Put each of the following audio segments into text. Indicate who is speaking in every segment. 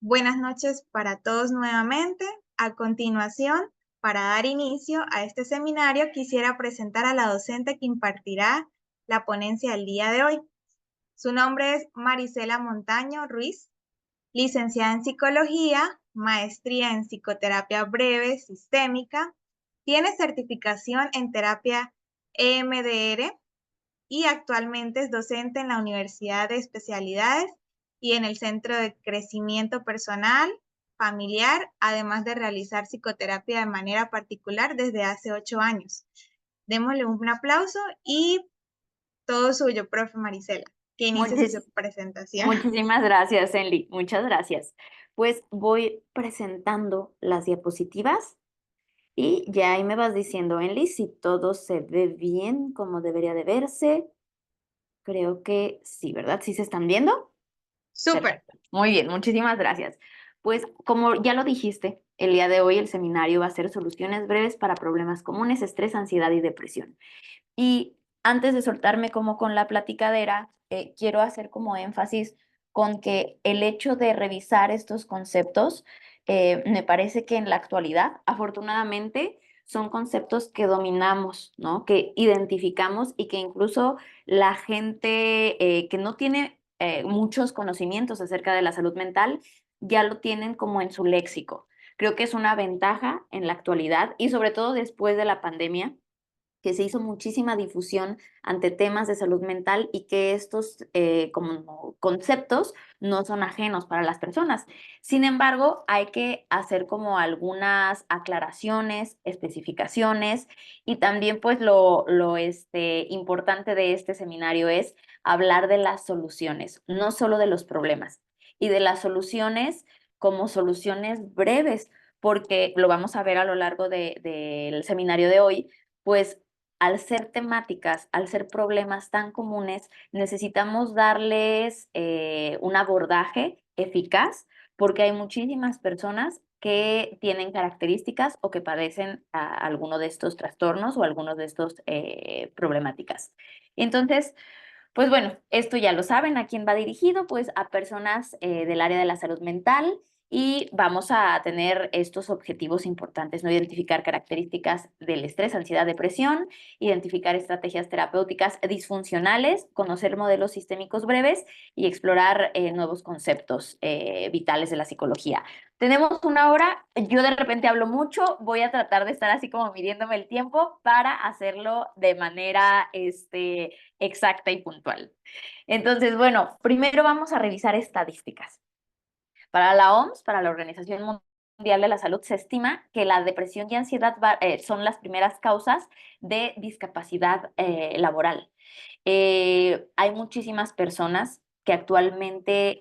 Speaker 1: Buenas noches para todos nuevamente. A continuación, para dar inicio a este seminario, quisiera presentar a la docente que impartirá la ponencia del día de hoy. Su nombre es Marisela Montaño Ruiz, licenciada en Psicología, maestría en Psicoterapia Breve Sistémica, tiene certificación en Terapia EMDR y actualmente es docente en la Universidad de Especialidades y en el Centro de Crecimiento Personal, Familiar, además de realizar psicoterapia de manera particular desde hace 8 años. Démosle un aplauso y todo suyo, profe Marisela, que inicie su
Speaker 2: Muchis-
Speaker 1: presentación.
Speaker 2: Muchísimas gracias, Enli. Muchas gracias. Pues voy presentando las diapositivas y ya ahí me vas diciendo, Enli, si todo se ve bien como debería de verse. Creo que sí, ¿verdad? ¿Sí se están viendo?
Speaker 1: Súper.
Speaker 2: Perfecto. Muy bien, muchísimas gracias. Pues como ya lo dijiste, el día de hoy el seminario va a ser soluciones breves para problemas comunes, estrés, ansiedad y depresión. Y antes de soltarme como con la platicadera, quiero hacer como énfasis con que el hecho de revisar estos conceptos, me parece que en la actualidad, afortunadamente, son conceptos que dominamos, ¿no? Que identificamos y que incluso la gente que no tiene muchos conocimientos acerca de la salud mental ya lo tienen como en su léxico. Creo que es una ventaja en la actualidad y sobre todo después de la pandemia que se hizo muchísima difusión ante temas de salud mental y que estos como conceptos no son ajenos para las personas. Sin embargo, hay que hacer como algunas aclaraciones, especificaciones y también pues lo importante de este seminario es hablar de las soluciones, no solo de los problemas y de las soluciones como soluciones breves, porque lo vamos a ver a lo largo del seminario de hoy, pues al ser temáticas, al ser problemas tan comunes, necesitamos darles un abordaje eficaz porque hay muchísimas personas que tienen características o que padecen alguno de estos trastornos o algunos de estos problemáticas. Entonces, pues bueno, esto ya lo saben, ¿a quién va dirigido? Pues a personas del área de la salud mental y vamos a tener estos objetivos importantes, ¿no? Identificar características del estrés, ansiedad, depresión, identificar estrategias terapéuticas disfuncionales, conocer modelos sistémicos breves y explorar nuevos conceptos vitales de la psicología. Tenemos una hora, yo de repente hablo mucho, voy a tratar de estar así como midiéndome el tiempo para hacerlo de manera, exacta y puntual. Entonces, bueno, primero vamos a revisar estadísticas. Para la OMS, para la Organización Mundial de la Salud, se estima que la depresión y ansiedad son las primeras causas de discapacidad laboral. Hay muchísimas personas que actualmente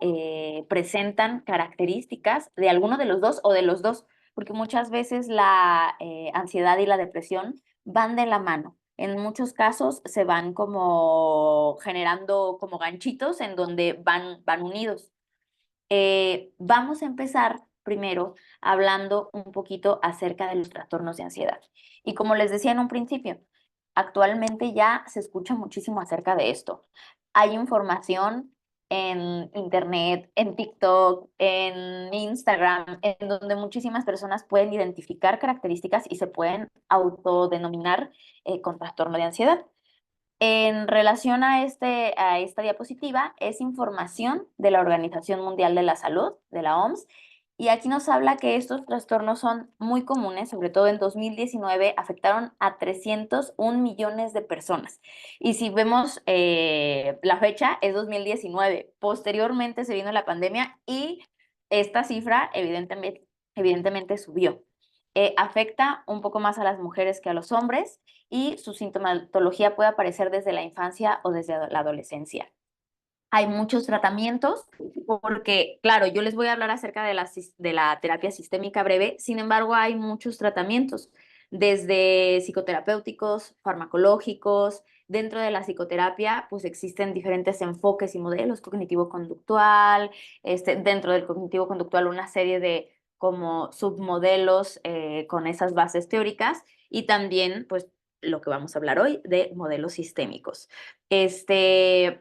Speaker 2: presentan características de alguno de los dos o de los dos, porque muchas veces la ansiedad y la depresión van de la mano. En muchos casos se van como generando como ganchitos en donde van unidos. Vamos a empezar primero hablando un poquito acerca de los trastornos de ansiedad. Y como les decía en un principio, actualmente ya se escucha muchísimo acerca de esto. Hay información en Internet, en TikTok, en Instagram, en donde muchísimas personas pueden identificar características y se pueden autodenominar con trastorno de ansiedad. En relación a esta diapositiva, es información de la Organización Mundial de la Salud, de la OMS, y aquí nos habla que estos trastornos son muy comunes, sobre todo en 2019 afectaron a 301 millones de personas. Y si vemos la fecha, es 2019. Posteriormente se vino la pandemia y esta cifra evidentemente subió. Afecta un poco más a las mujeres que a los hombres y su sintomatología puede aparecer desde la infancia o desde la adolescencia. Hay muchos tratamientos porque, claro, yo les voy a hablar acerca de la terapia sistémica breve, sin embargo, hay muchos tratamientos, desde psicoterapéuticos, farmacológicos. Dentro de la psicoterapia, pues existen diferentes enfoques y modelos, cognitivo-conductual, dentro del cognitivo-conductual una serie de como submodelos con esas bases teóricas y también, pues, lo que vamos a hablar hoy de modelos sistémicos.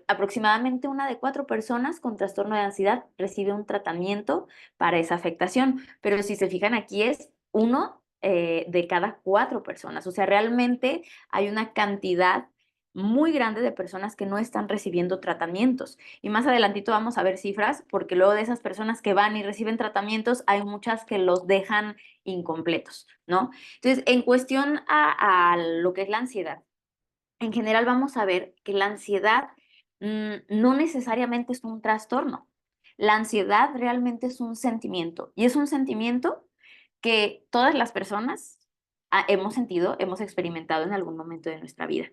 Speaker 2: Aproximadamente 1 de 4 personas con trastorno de ansiedad recibe un tratamiento para esa afectación, pero si se fijan aquí es 1 de cada 4 personas, o sea, realmente hay una cantidad muy grande de personas que no están recibiendo tratamientos. Y más adelantito vamos a ver cifras, porque luego de esas personas que van y reciben tratamientos, hay muchas que los dejan incompletos, ¿no? Entonces, en cuestión a lo que es la ansiedad, en general vamos a ver que la ansiedad no necesariamente es un trastorno. La ansiedad realmente es un sentimiento, y es un sentimiento que todas las personas hemos sentido, hemos experimentado en algún momento de nuestra vida.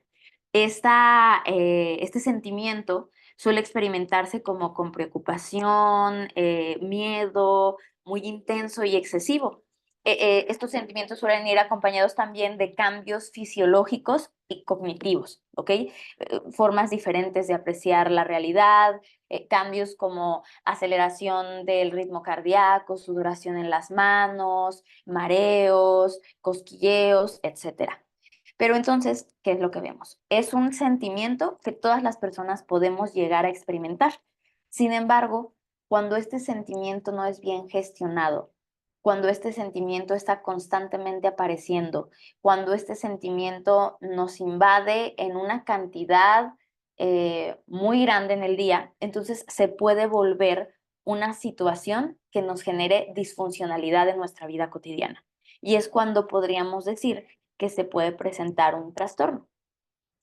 Speaker 2: Este sentimiento suele experimentarse como con preocupación, miedo, muy intenso y excesivo. Estos sentimientos suelen ir acompañados también de cambios fisiológicos y cognitivos, ¿ok? Formas diferentes de apreciar la realidad, cambios como aceleración del ritmo cardíaco, sudoración en las manos, mareos, cosquilleos, etcétera. Pero entonces, ¿qué es lo que vemos? Es un sentimiento que todas las personas podemos llegar a experimentar. Sin embargo, cuando este sentimiento no es bien gestionado, cuando este sentimiento está constantemente apareciendo, cuando este sentimiento nos invade en una cantidad muy grande en el día, entonces se puede volver una situación que nos genere disfuncionalidad en nuestra vida cotidiana. Y es cuando podríamos decir que se puede presentar un trastorno.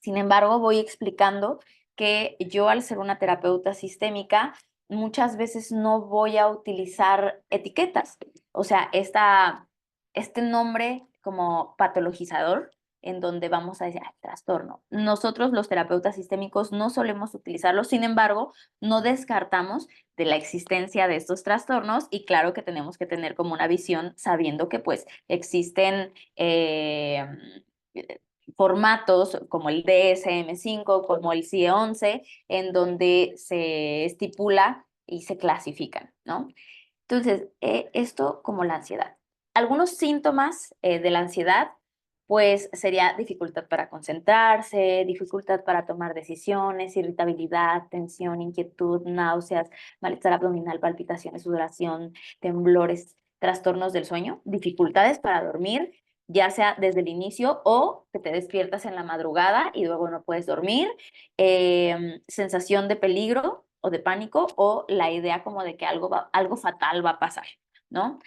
Speaker 2: Sin embargo, voy explicando que yo, al ser una terapeuta sistémica, muchas veces no voy a utilizar etiquetas. O sea, este nombre como patologizador, en donde vamos a decir, "Ah, trastorno". Nosotros, los terapeutas sistémicos, no solemos utilizarlo. Sin embargo, no descartamos de la existencia de estos trastornos, y claro que tenemos que tener como una visión sabiendo que pues existen formatos como el DSM-5, como el CIE-11, en donde se estipula y se clasifican, ¿no? Entonces, esto como la ansiedad. Algunos síntomas de la ansiedad, pues sería dificultad para concentrarse, dificultad para tomar decisiones, irritabilidad, tensión, inquietud, náuseas, malestar abdominal, palpitaciones, sudoración, temblores, trastornos del sueño, dificultades para dormir, ya sea desde el inicio o que te despiertas en la madrugada y luego no puedes dormir, sensación de peligro o de pánico, o la idea como de que algo fatal va a pasar, ¿no?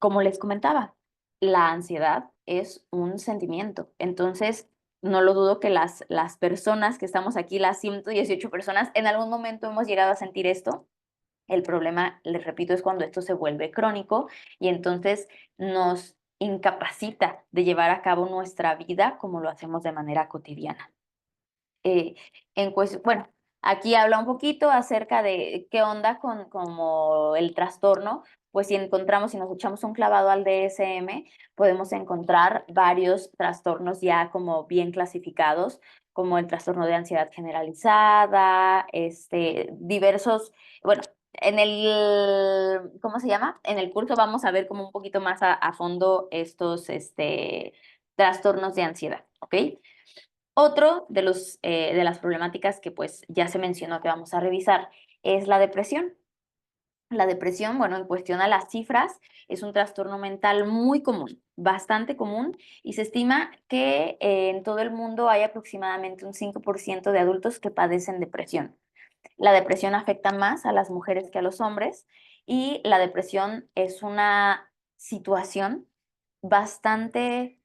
Speaker 2: Como les comentaba, la ansiedad es un sentimiento. Entonces, no lo dudo que las personas que estamos aquí, las 118 personas, en algún momento hemos llegado a sentir esto. El problema, les repito, es cuando esto se vuelve crónico y entonces nos incapacita de llevar a cabo nuestra vida como lo hacemos de manera cotidiana. Eh, bueno, aquí habla un poquito acerca de qué onda con como el trastorno. Pues si nos echamos un clavado al DSM, podemos encontrar varios trastornos ya como bien clasificados, como el trastorno de ansiedad generalizada, diversos, bueno, ¿cómo se llama? En el curso vamos a ver como un poquito más a fondo estos, trastornos de ansiedad, ¿ok? Otro de las problemáticas que pues ya se mencionó que vamos a revisar es la depresión. La depresión, bueno, en cuestión a las cifras, es un trastorno mental muy común, bastante común, y se estima que en todo el mundo hay aproximadamente un 5% de adultos que padecen depresión. La depresión afecta más a las mujeres que a los hombres, y la depresión es una situación bastante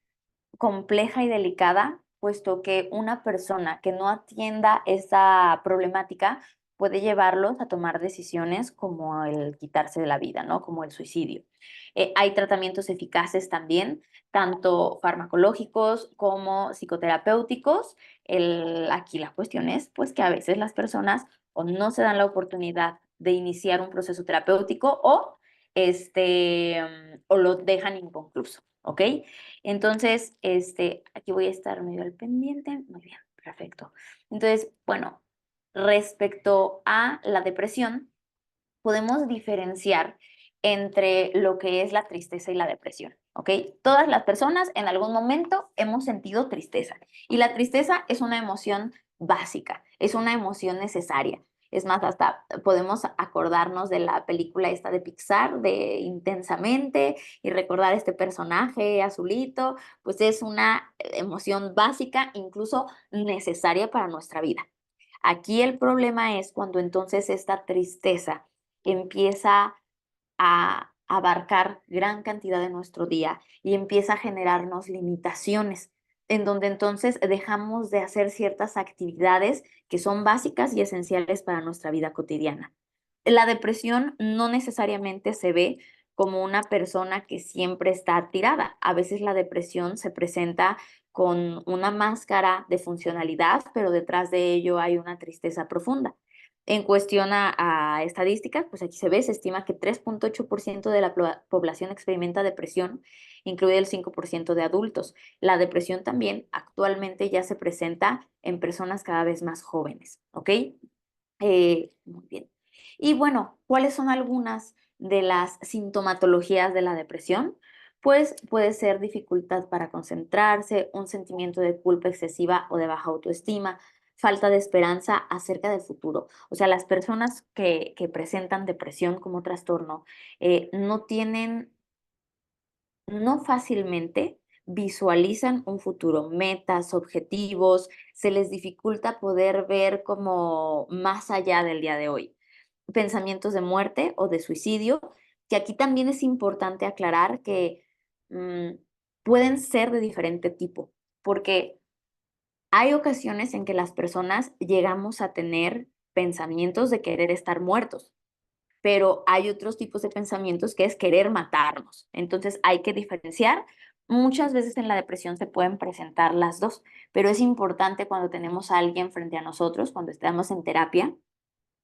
Speaker 2: compleja y delicada, puesto que una persona que no atienda esa problemática puede llevarlos a tomar decisiones como el quitarse de la vida, ¿no? Como el suicidio. Hay tratamientos eficaces también, tanto farmacológicos como psicoterapéuticos. Aquí la cuestión es, pues, que a veces las personas o no se dan la oportunidad de iniciar un proceso terapéutico, o lo dejan inconcluso, ¿ok? Entonces, aquí voy a estar medio al pendiente. Muy bien, perfecto. Entonces, bueno, respecto a la depresión, podemos diferenciar entre lo que es la tristeza y la depresión. ¿ok? Todas las personas en algún momento hemos sentido tristeza y la tristeza es una emoción básica, es una emoción necesaria. Es más, hasta podemos acordarnos de la película esta de Pixar, de Intensamente, y recordar este personaje azulito, pues es una emoción básica, incluso necesaria para nuestra vida. Aquí el problema es cuando entonces esta tristeza empieza a abarcar gran cantidad de nuestro día y empieza a generarnos limitaciones, en donde entonces dejamos de hacer ciertas actividades que son básicas y esenciales para nuestra vida cotidiana. La depresión no necesariamente se ve como una persona que siempre está tirada. A veces la depresión se presenta con una máscara de funcionalidad, pero detrás de ello hay una tristeza profunda. En cuestión a estadísticas, pues aquí se ve, se estima que 3,8% de la población experimenta depresión, incluye el 5% de adultos. La depresión también actualmente ya se presenta en personas cada vez más jóvenes, ¿ok? Muy bien. Y bueno, ¿cuáles son algunas de las sintomatologías de la depresión? Pues puede ser dificultad para concentrarse, un sentimiento de culpa excesiva o de baja autoestima, falta de esperanza acerca del futuro. O sea, las personas que presentan depresión como trastorno no tienen, no fácilmente visualizan un futuro, metas, objetivos, se les dificulta poder ver como más allá del día de hoy. Pensamientos de muerte o de suicidio, que aquí también es importante aclarar que mm, pueden ser de diferente tipo, porque hay ocasiones en que las personas llegamos a tener pensamientos de querer estar muertos, pero hay otros tipos de pensamientos que es querer matarnos. Entonces hay que diferenciar. Muchas veces en la depresión se pueden presentar las dos, pero es importante cuando tenemos a alguien frente a nosotros, cuando estamos en terapia,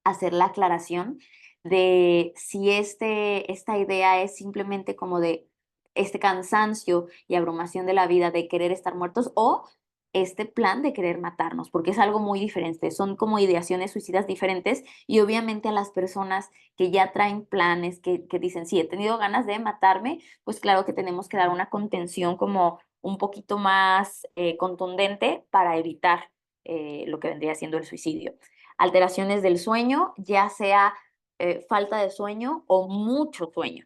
Speaker 2: hacer la aclaración de si esta idea es simplemente como de este cansancio y abrumación de la vida de querer estar muertos o este plan de querer matarnos, porque es algo muy diferente, son como ideaciones suicidas diferentes y obviamente a las personas que ya traen planes, que dicen, sí, he tenido ganas de matarme, pues claro que tenemos que dar una contención como un poquito más contundente para evitar lo que vendría siendo el suicidio. Alteraciones del sueño, ya sea falta de sueño o mucho sueño.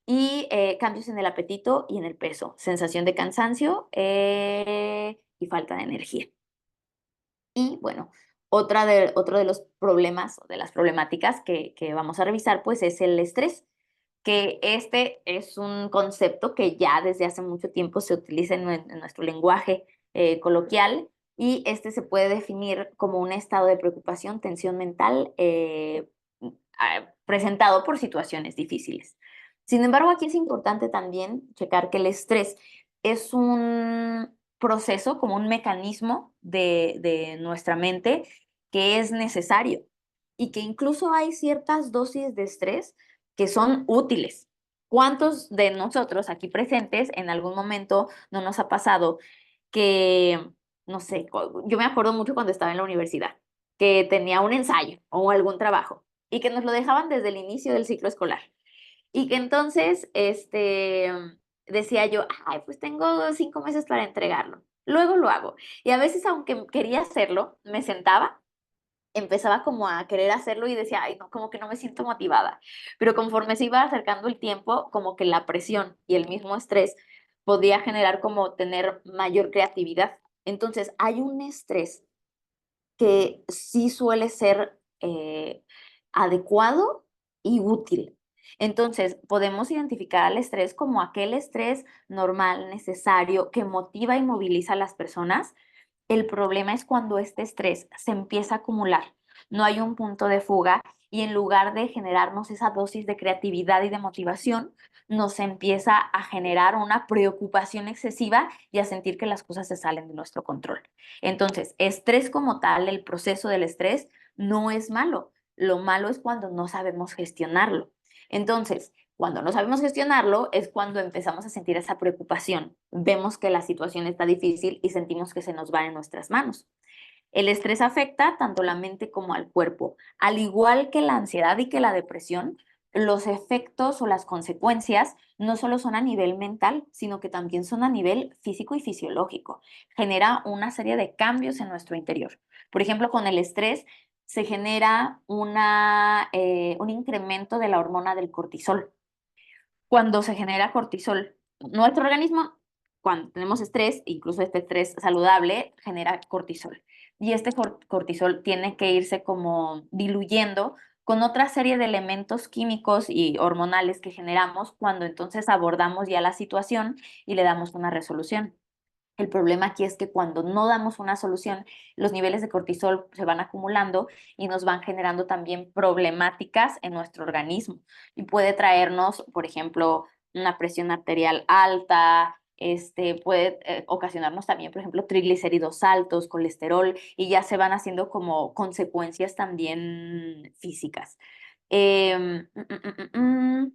Speaker 2: Y cambios en el apetito y en el peso, sensación de cansancio y falta de energía. Y bueno, otro de los problemas o de las problemáticas que vamos a revisar, pues es el estrés, que este es un concepto que ya desde hace mucho tiempo se utiliza en nuestro lenguaje coloquial y este se puede definir como un estado de preocupación, tensión mental presentado por situaciones difíciles. Sin embargo, aquí es importante también checar que el estrés es un proceso, como un mecanismo de nuestra mente que es necesario y que incluso hay ciertas dosis de estrés que son útiles. ¿Cuántos de nosotros aquí presentes en algún momento no nos ha pasado que, no sé, yo me acuerdo mucho cuando estaba en la universidad, que tenía un ensayo o algún trabajo y que nos lo dejaban desde el inicio del ciclo escolar? Y que entonces, decía yo, ay, pues tengo 5 meses para entregarlo. Luego lo hago. Y a veces, aunque quería hacerlo, me sentaba, empezaba como a querer hacerlo y decía, ay, no, como que no me siento motivada. Pero conforme se iba acercando el tiempo, como que la presión y el mismo estrés podía generar como tener mayor creatividad. Entonces, hay un estrés que sí suele ser adecuado y útil. Entonces, podemos identificar al estrés como aquel estrés normal, necesario, que motiva y moviliza a las personas. El problema es cuando este estrés se empieza a acumular, no hay un punto de fuga y en lugar de generarnos esa dosis de creatividad y de motivación, nos empieza a generar una preocupación excesiva y a sentir que las cosas se salen de nuestro control. Entonces, estrés como tal, el proceso del estrés no es malo. Lo malo es cuando no sabemos gestionarlo. Entonces, cuando no sabemos gestionarlo es cuando empezamos a sentir esa preocupación. Vemos que la situación está difícil y sentimos que se nos va en nuestras manos. El estrés afecta tanto la mente como al cuerpo. Al igual que la ansiedad y que la depresión, los efectos o las consecuencias no solo son a nivel mental, sino que también son a nivel físico y fisiológico. Genera una serie de cambios en nuestro interior. Por ejemplo, con el estrés se genera un incremento de la hormona del cortisol. Cuando se genera cortisol, nuestro organismo, cuando tenemos estrés, incluso este estrés saludable, genera cortisol. Y este cortisol tiene que irse como diluyendo con otra serie de elementos químicos y hormonales que generamos cuando entonces abordamos ya la situación y le damos una resolución. El problema aquí es que cuando no damos una solución, los niveles de cortisol se van acumulando y nos van generando también problemáticas en nuestro organismo. Y puede traernos, por ejemplo, una presión arterial alta, puede ocasionarnos también, por ejemplo, triglicéridos altos, colesterol, y ya se van haciendo como consecuencias también físicas. Em, mm, mm, mm, mm, mm.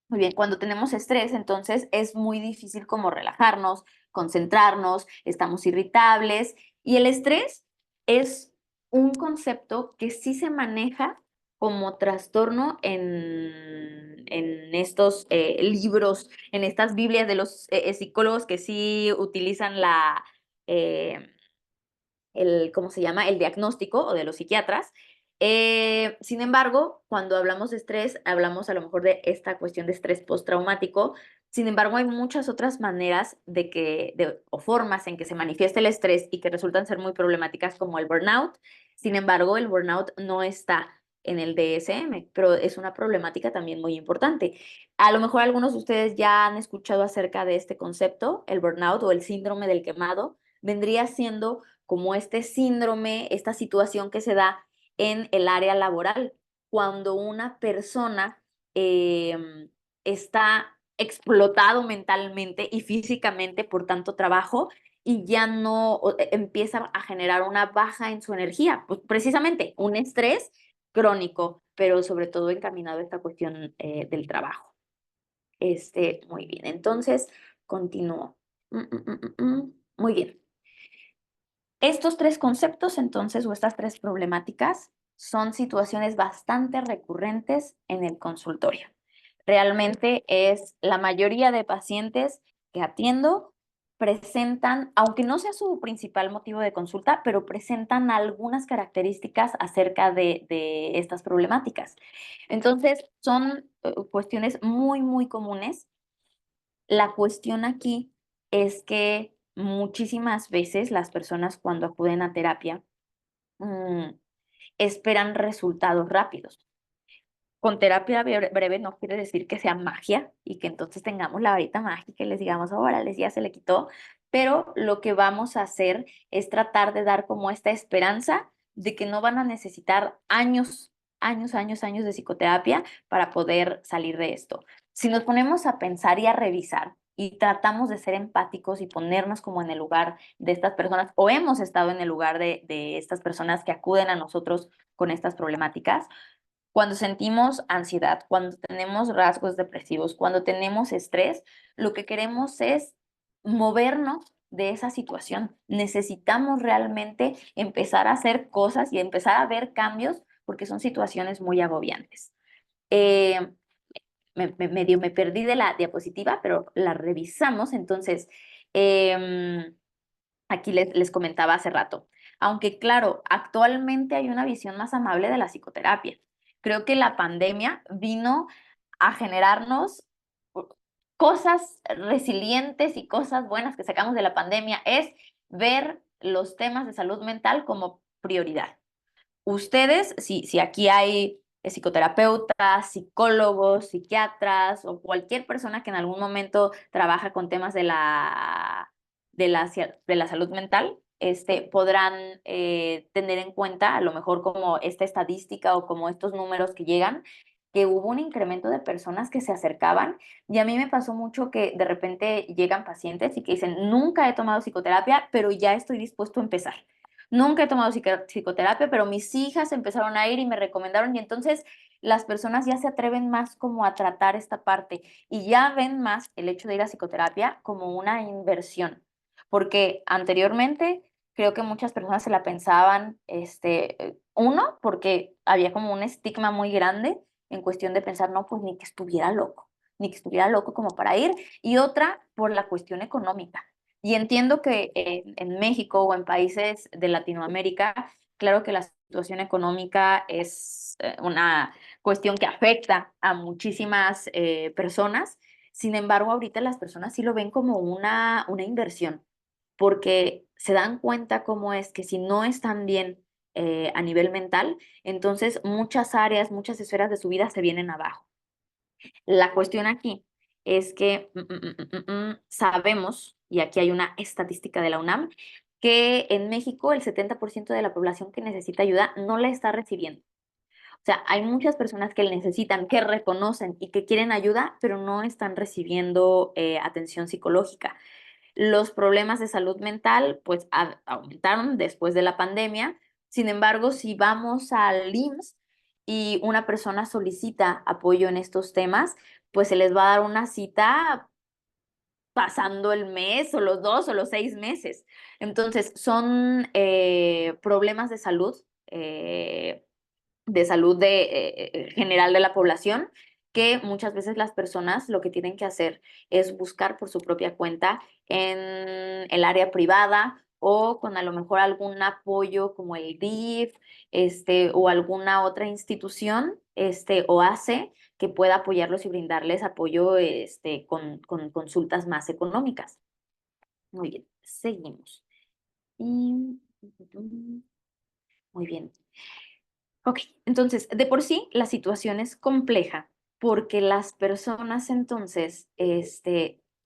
Speaker 2: Muy bien, cuando tenemos estrés, entonces es muy difícil como relajarnos, concentrarnos, estamos irritables y el estrés es un concepto que sí se maneja como trastorno en estos libros, en estas Biblias de los psicólogos que sí utilizan eh, ¿cómo se llama? El diagnóstico o de los psiquiatras. Sin embargo, cuando hablamos de estrés, hablamos a lo mejor de esta cuestión de estrés postraumático. Sin embargo, hay muchas otras maneras o formas en que se manifiesta el estrés y que resultan ser muy problemáticas, como el burnout. Sin embargo, el burnout no está en el DSM, pero es una problemática también muy importante. A lo mejor algunos de ustedes ya han escuchado acerca de este concepto, el burnout o el síndrome del quemado. Vendría siendo como este síndrome, esta situación que se da en el área laboral, cuando una persona está explotado mentalmente y físicamente por tanto trabajo y ya no empieza a generar una baja en su energía, pues precisamente un estrés crónico, pero sobre todo encaminado a esta cuestión del trabajo. Muy bien, entonces continúo. Muy bien. Estos tres conceptos, entonces, o estas tres problemáticas, son situaciones bastante recurrentes en el consultorio. Realmente es la mayoría de pacientes que atiendo presentan, aunque no sea su principal motivo de consulta, pero presentan algunas características acerca de estas problemáticas. Entonces, son cuestiones muy, muy comunes. La cuestión aquí es que muchísimas veces las personas cuando acuden a terapia mm, esperan resultados rápidos. Con terapia breve no quiere decir que sea magia y que entonces tengamos la varita mágica y les digamos, órale, ya se le quitó, pero lo que vamos a hacer es tratar de dar como esta esperanza de que no van a necesitar años, años, años, años de psicoterapia para poder salir de esto. Si nos ponemos a pensar y a revisar y tratamos de ser empáticos y ponernos como en el lugar de estas personas, o hemos estado en el lugar de estas personas que acuden a nosotros con estas problemáticas, cuando sentimos ansiedad, cuando tenemos rasgos depresivos, cuando tenemos estrés, lo que queremos es movernos de esa situación. Necesitamos realmente empezar a hacer cosas y empezar a ver cambios porque son situaciones muy agobiantes. Eh, Medio me perdí de la diapositiva, pero la revisamos. Entonces, aquí les comentaba hace rato. Aunque claro, actualmente hay una visión más amable de la psicoterapia. Creo que la pandemia vino a generarnos cosas resilientes y cosas buenas que sacamos de la pandemia, es ver los temas de salud mental como prioridad. Ustedes, si aquí hay psicoterapeutas, psicólogos, psiquiatras o cualquier persona que en algún momento trabaja con temas de la salud mental, podrán tener en cuenta a lo mejor como esta estadística o como estos números que llegan, que hubo un incremento de personas que se acercaban y a mí me pasó mucho que de repente llegan pacientes y que dicen, nunca he tomado psicoterapia, pero ya estoy dispuesto a empezar. Nunca he tomado psicoterapia, pero mis hijas empezaron a ir y me recomendaron y entonces las personas ya se atreven más como a tratar esta parte y ya ven más el hecho de ir a psicoterapia como una inversión, porque anteriormente creo que muchas personas se la pensaban, uno, porque había como un estigma muy grande en cuestión de pensar, no, pues ni que estuviera loco como para ir, y otra por la cuestión económica. Y entiendo que en México o en países de Latinoamérica, claro que la situación económica es una cuestión que afecta a muchísimas personas. Sin embargo, ahorita las personas sí lo ven como una inversión, porque se dan cuenta cómo es que si no están bien a nivel mental, entonces muchas áreas, muchas esferas de su vida se vienen abajo. La cuestión aquí es que sabemos, y aquí hay una estadística de la UNAM, que en México el 70% de la población que necesita ayuda no la está recibiendo. O sea, hay muchas personas que necesitan, que reconocen y que quieren ayuda, pero no están recibiendo atención psicológica. Los problemas de salud mental, pues, aumentaron después de la pandemia. Sin embargo, si vamos al IMSS y una persona solicita apoyo en estos temas, pues se les va a dar una cita pasando el mes o los 2 o los 6 meses. Entonces, son problemas de salud general de la población, que muchas veces las personas lo que tienen que hacer es buscar por su propia cuenta en el área privada o con a lo mejor algún apoyo como el DIF, o alguna otra institución, o ACE, que pueda apoyarlos y brindarles apoyo, con consultas más económicas. Muy bien, seguimos. Y, muy bien. Ok, entonces, de por sí la situación es compleja porque las personas entonces,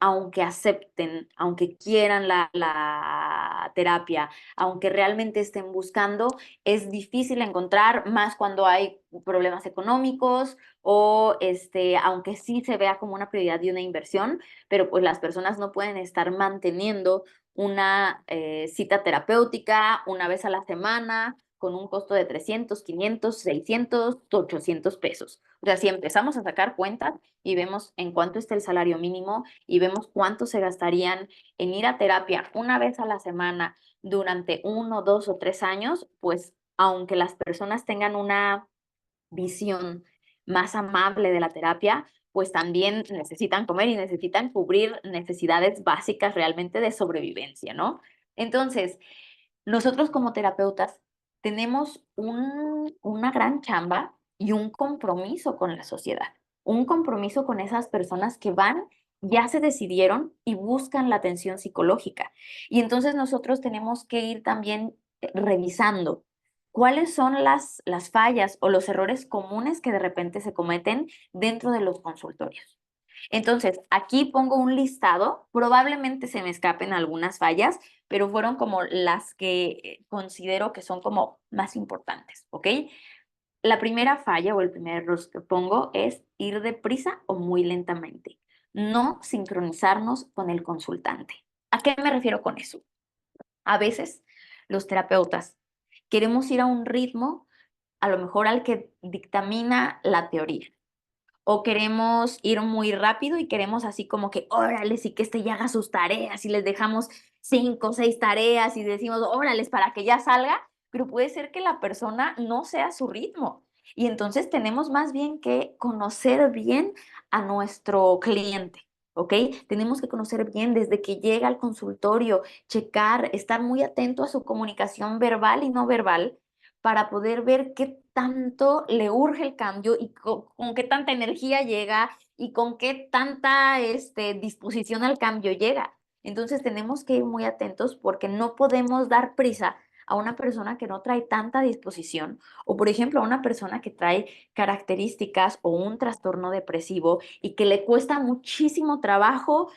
Speaker 2: aunque acepten, aunque quieran la terapia, aunque realmente estén buscando, es difícil encontrar más cuando hay problemas económicos o, aunque sí se vea como una prioridad y una inversión, pero pues las personas no pueden estar manteniendo una cita terapéutica una vez a la semana con un costo de 300, 500, 600, 800 pesos. O sea, si empezamos a sacar cuentas y vemos en cuánto está el salario mínimo y vemos cuánto se gastarían en ir a terapia una vez a la semana durante 1, 2 o 3 años, pues aunque las personas tengan una visión más amable de la terapia, pues también necesitan comer y necesitan cubrir necesidades básicas realmente de sobrevivencia, ¿no? Entonces, nosotros como terapeutas tenemos una gran chamba y un compromiso con la sociedad, un compromiso con esas personas que van, ya se decidieron y buscan la atención psicológica. Y entonces nosotros tenemos que ir también revisando cuáles son las fallas o los errores comunes que de repente se cometen dentro de los consultorios. Entonces, aquí pongo un listado, probablemente se me escapen algunas fallas, pero fueron como las que considero que son como más importantes, ¿ok? La primera falla o el primer error que pongo es ir deprisa o muy lentamente, no sincronizarnos con el consultante. ¿A qué me refiero con eso? A veces los terapeutas queremos ir a un ritmo a lo mejor al que dictamina la teoría, o queremos ir muy rápido y queremos así como que, órale, sí que ya haga sus tareas y les dejamos 5 o 6 tareas y decimos, órale, para que ya salga, pero puede ser que la persona no sea su ritmo. Y entonces tenemos más bien que conocer bien a nuestro cliente, ¿ok? Tenemos que conocer bien desde que llega al consultorio, checar, estar muy atento a su comunicación verbal y no verbal para poder ver qué tanto le urge el cambio y con qué tanta energía llega y con qué tanta disposición al cambio llega. Entonces tenemos que ir muy atentos porque no podemos dar prisa a una persona que no trae tanta disposición o, por ejemplo, a una persona que trae características o un trastorno depresivo y que le cuesta muchísimo trabajo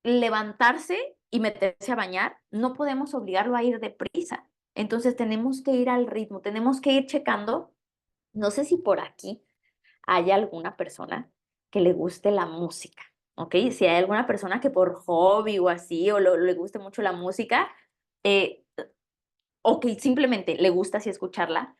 Speaker 2: levantarse y meterse a bañar, no podemos obligarlo a ir deprisa. Entonces tenemos que ir al ritmo, tenemos que ir checando. No sé si por aquí hay alguna persona que le guste la música, ¿ok? Si hay alguna persona que por hobby o así, o le guste mucho la música, eh, o que simplemente le gusta así escucharla,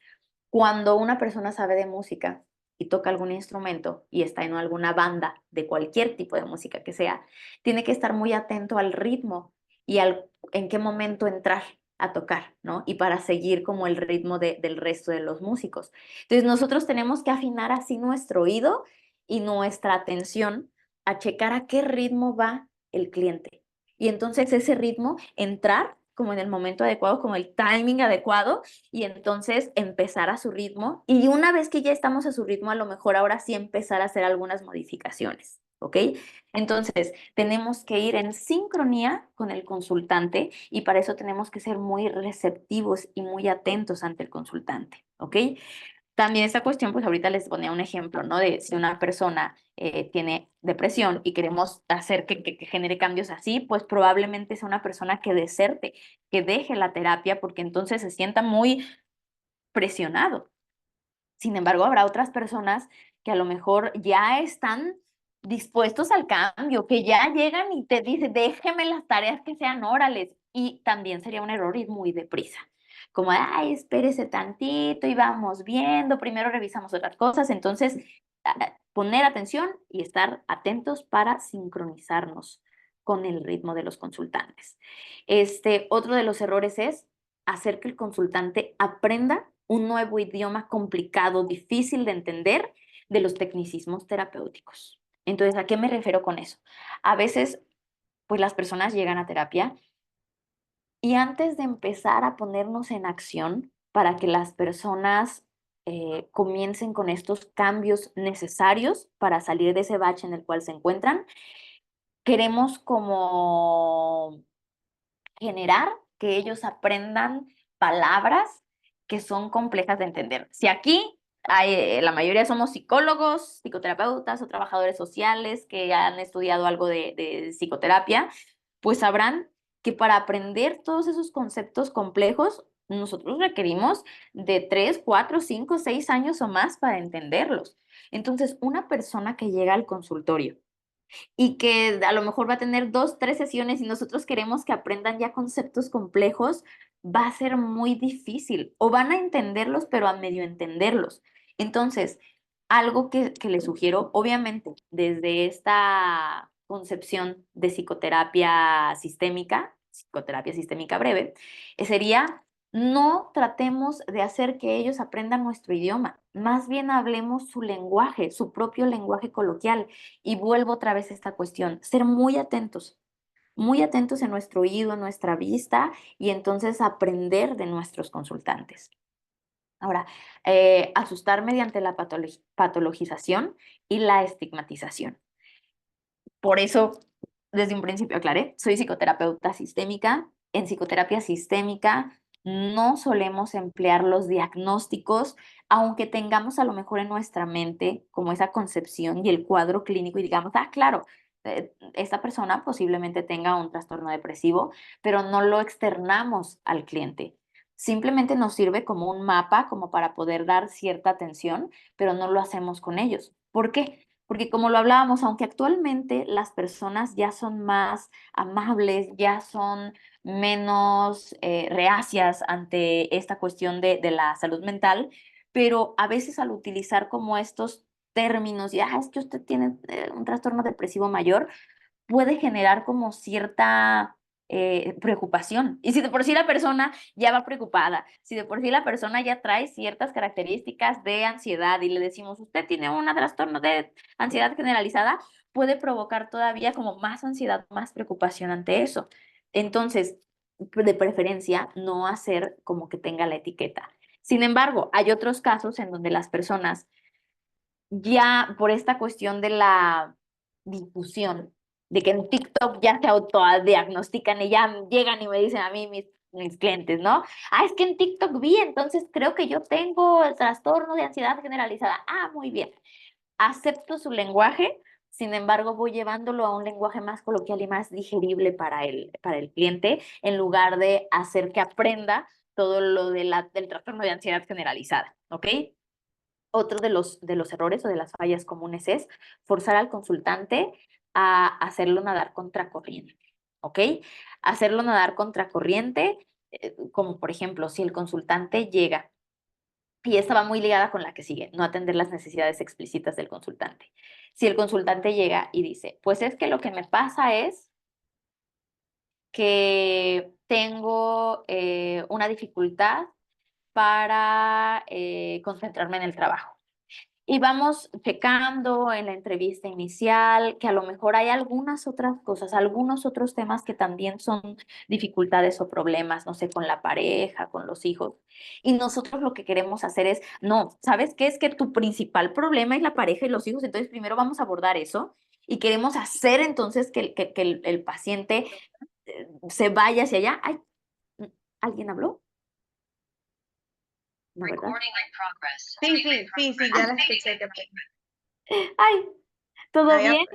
Speaker 2: cuando una persona sabe de música y toca algún instrumento y está en alguna banda de cualquier tipo de música que sea, tiene que estar muy atento al ritmo y en qué momento entrar a tocar, ¿no? Y para seguir como el ritmo del resto de los músicos. Entonces nosotros tenemos que afinar así nuestro oído y nuestra atención a checar a qué ritmo va el cliente. Y entonces ese ritmo, entrar como en el momento adecuado, como el timing adecuado, y entonces empezar a su ritmo. Y una vez que ya estamos a su ritmo, a lo mejor ahora sí empezar a hacer algunas modificaciones, ¿ok? Entonces, tenemos que ir en sincronía con el consultante y para eso tenemos que ser muy receptivos y muy atentos ante el consultante, ¿ok? También esta cuestión, pues ahorita les ponía un ejemplo, ¿no? De si una persona tiene depresión y queremos hacer que genere cambios así, pues probablemente sea una persona que deserte, que deje la terapia porque entonces se sienta muy presionado. Sin embargo, habrá otras personas que a lo mejor ya están dispuestos al cambio, que ya llegan y te dicen, déjeme las tareas que sean orales. Y también sería un error ir muy deprisa. Como, ay, espérese tantito y vamos viendo, primero revisamos otras cosas. Entonces, poner atención y estar atentos para sincronizarnos con el ritmo de los consultantes. Otro de los errores es hacer que el consultante aprenda un nuevo idioma complicado, difícil de entender, de los tecnicismos terapéuticos. Entonces, ¿a qué me refiero con eso? A veces, pues las personas llegan a terapia y antes de empezar a ponernos en acción para que las personas comiencen con estos cambios necesarios para salir de ese bache en el cual se encuentran, queremos como generar que ellos aprendan palabras que son complejas de entender. Si aquí la mayoría somos psicólogos, psicoterapeutas o trabajadores sociales que han estudiado algo de psicoterapia, pues sabrán que para aprender todos esos conceptos complejos, nosotros requerimos de 3, 4, 5, 6 años o más para entenderlos. Entonces, una persona que llega al consultorio y que a lo mejor va a tener 2, 3 sesiones y nosotros queremos que aprendan ya conceptos complejos, va a ser muy difícil o van a entenderlos, pero a medio entenderlos. Entonces, algo que les sugiero, obviamente, desde esta concepción de psicoterapia sistémica breve, sería no tratemos de hacer que ellos aprendan nuestro idioma, más bien hablemos su lenguaje, su propio lenguaje coloquial. Y vuelvo otra vez a esta cuestión, ser muy atentos en nuestro oído, en nuestra vista y entonces aprender de nuestros consultantes. Ahora, asustar mediante la patologización y la estigmatización. Por eso, desde un principio aclaré, soy psicoterapeuta sistémica. En psicoterapia sistémica no solemos emplear los diagnósticos, aunque tengamos a lo mejor en nuestra mente como esa concepción y el cuadro clínico y digamos, ah, claro, esta persona posiblemente tenga un trastorno depresivo, pero no lo externamos al cliente. Simplemente nos sirve como un mapa, como para poder dar cierta atención, pero no lo hacemos con ellos. ¿Por qué? Porque como lo hablábamos, aunque actualmente las personas ya son más amables, ya son menos reacias ante esta cuestión de la salud mental, pero a veces al utilizar como estos términos, ya es que usted tiene un trastorno depresivo mayor, puede generar como cierta preocupación. Y si de por sí la persona ya va preocupada, si de por sí la persona ya trae ciertas características de ansiedad y le decimos, usted tiene un trastorno de ansiedad generalizada, puede provocar todavía como más ansiedad, más preocupación ante eso. Entonces, de preferencia, no hacer como que tenga la etiqueta. Sin embargo, hay otros casos en donde las personas ya por esta cuestión de la difusión, de que en TikTok ya se autodiagnostican y ya llegan y me dicen a mí mis clientes, ¿no? Ah, es que en TikTok vi, entonces creo que yo tengo el trastorno de ansiedad generalizada. Ah, muy bien. Acepto su lenguaje, sin embargo, voy llevándolo a un lenguaje más coloquial y más digerible para el cliente, en lugar de hacer que aprenda todo lo del trastorno de ansiedad generalizada, ¿ok? Otro de los errores o de las fallas comunes es forzar al consultante a hacerlo nadar contracorriente, ¿ok? Hacerlo nadar contracorriente, como por ejemplo, si el consultante llega, y esta va muy ligada con la que sigue, no atender las necesidades explícitas del consultante. Si el consultante llega y dice, pues es que lo que me pasa es que tengo una dificultad para concentrarme en el trabajo. Y vamos checando en la entrevista inicial que a lo mejor hay algunas otras cosas, algunos otros temas que también son dificultades o problemas, no sé, con la pareja, con los hijos. Y nosotros lo que queremos hacer es, no, ¿sabes qué? Es que tu principal problema es la pareja y los hijos, entonces primero vamos a abordar eso y queremos hacer entonces que el paciente se vaya hacia allá. Ay, ¿alguien habló? No, ¿verdad?
Speaker 1: Sí, ya la escuché, qué pena.
Speaker 2: Ay, ¿todo
Speaker 1: Había,
Speaker 2: bien,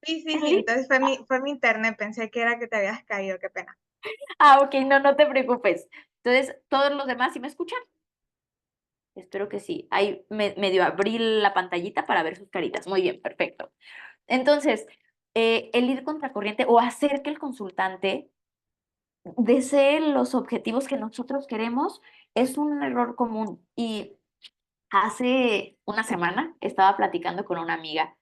Speaker 1: sí,
Speaker 2: Eli?
Speaker 1: entonces fue mi internet, pensé que era que te habías caído, qué pena.
Speaker 2: Ah, ok, no, no te preocupes. Entonces, ¿todos los demás sí me escuchan? Espero que sí. Ahí medio abrí la pantallita para ver sus caritas. Muy bien, perfecto. Entonces, el ir contracorriente o hacer que el consultante desee los objetivos que nosotros queremos es un error común. Y hace una semana estaba platicando con una amiga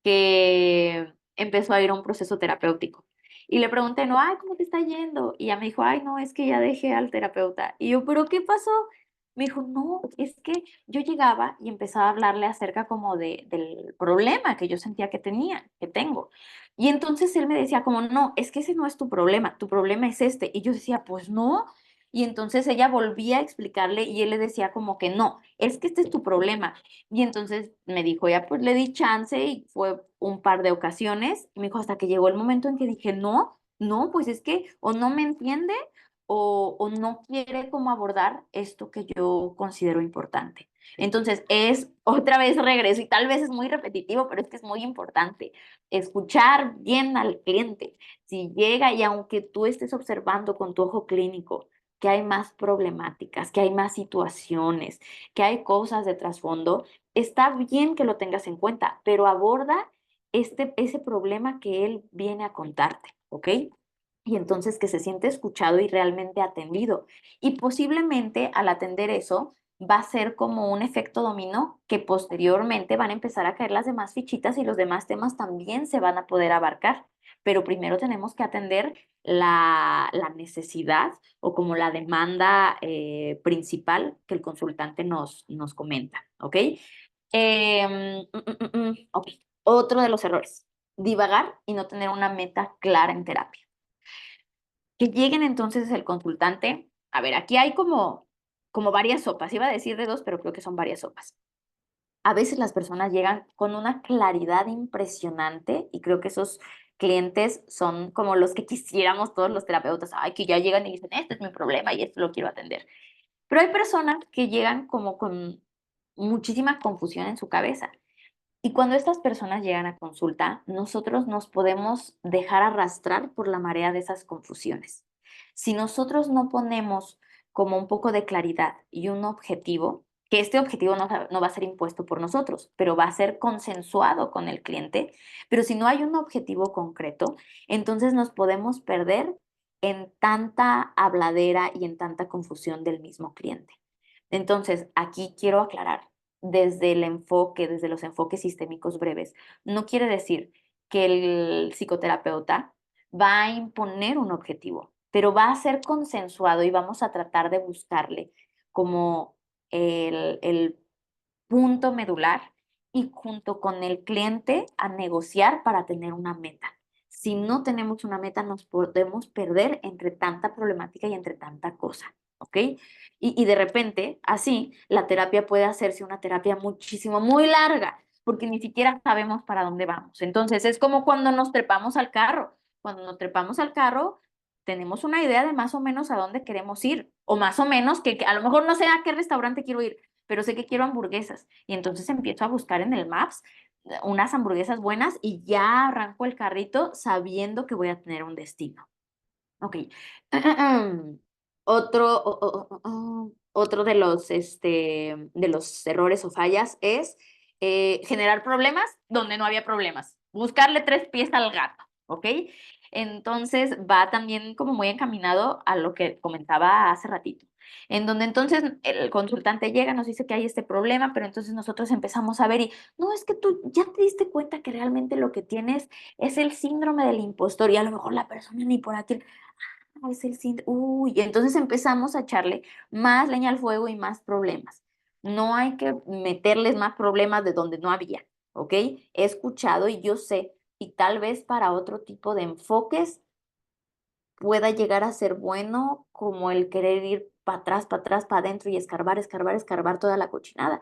Speaker 2: que empezó a ir a un proceso terapéutico. Y le pregunté, no, ay, ¿cómo te está yendo? Y ella me dijo, ay, no, es que ya dejé al terapeuta. Y yo, ¿pero qué pasó? Me dijo, no, es que yo llegaba y empezaba a hablarle acerca como del problema que yo sentía que tenía, que tengo. Y entonces él me decía como, no, es que ese no es tu problema es este. Y yo decía, pues no. Y entonces ella volvía a explicarle y él le decía como que no, es que este es tu problema. Y entonces me dijo, ya pues le di chance y fue un par de ocasiones. Y me dijo, hasta que llegó el momento en que dije, no, no, pues es que o no me entiende o no quiere cómo abordar esto que yo considero importante. Entonces es otra vez regreso y tal vez es muy repetitivo, pero es que es muy importante escuchar bien al cliente. Si llega y aunque tú estés observando con tu ojo clínico que hay más problemáticas, que hay más situaciones, que hay cosas de trasfondo, está bien que lo tengas en cuenta, pero aborda ese problema que él viene a contarte, ¿ok? Y entonces que se siente escuchado y realmente atendido. Y posiblemente al atender eso va a ser como un efecto dominó que posteriormente van a empezar a caer las demás fichitas y los demás temas también se van a poder abarcar. Pero primero tenemos que atender la necesidad o como la demanda principal que el consultante nos comenta, ¿ok? Ok. Otro de los errores, divagar y no tener una meta clara en terapia. Que lleguen entonces el consultante, a ver, aquí hay como varias sopas, iba a decir de dos, pero creo que son varias sopas. A veces las personas llegan con una claridad impresionante y creo que esos clientes son como los que quisiéramos todos los terapeutas, ay, que ya llegan y dicen, este es mi problema y esto lo quiero atender. Pero hay personas que llegan como con muchísima confusión en su cabeza. Y cuando estas personas llegan a consulta, nosotros nos podemos dejar arrastrar por la marea de esas confusiones. Si nosotros no ponemos como un poco de claridad y un objetivo, que este objetivo no va a ser impuesto por nosotros, pero va a ser consensuado con el cliente, pero si no hay un objetivo concreto, entonces nos podemos perder en tanta habladera y en tanta confusión del mismo cliente. Entonces, aquí quiero aclarar, desde el enfoque, desde los enfoques sistémicos breves, no quiere decir que el psicoterapeuta va a imponer un objetivo, pero va a ser consensuado y vamos a tratar de buscarle como el punto medular y junto con el cliente a negociar para tener una meta. Si no tenemos una meta, nos podemos perder entre tanta problemática y entre tanta cosa, ¿ok? Y de repente, así, la terapia puede hacerse una terapia muchísimo, muy larga, porque ni siquiera sabemos para dónde vamos. Entonces, es como cuando nos trepamos al carro. Cuando nos trepamos al carro, tenemos una idea de más o menos a dónde queremos ir, o más o menos que a lo mejor no sé a qué restaurante quiero ir, pero sé que quiero hamburguesas. Y entonces empiezo a buscar en el Maps unas hamburguesas buenas y ya arranco el carrito sabiendo que voy a tener un destino. Ok. Otro de los errores o fallas es generar problemas donde no había problemas. Buscarle tres pies al gato, ¿ok? Entonces va también como muy encaminado a lo que comentaba hace ratito, en donde entonces el consultante llega, nos dice que hay este problema, pero entonces nosotros empezamos a ver y, no, es que tú ya te diste cuenta que realmente lo que tienes es el síndrome del impostor y a lo mejor la persona ni por aquí es el síndrome, uy, y entonces empezamos a echarle más leña al fuego y más problemas. No hay que meterles más problemas de donde no había, ¿ok? He escuchado y yo sé, y tal vez para otro tipo de enfoques pueda llegar a ser bueno, como el querer ir para atrás, para adentro y escarbar, escarbar, escarbar toda la cochinada.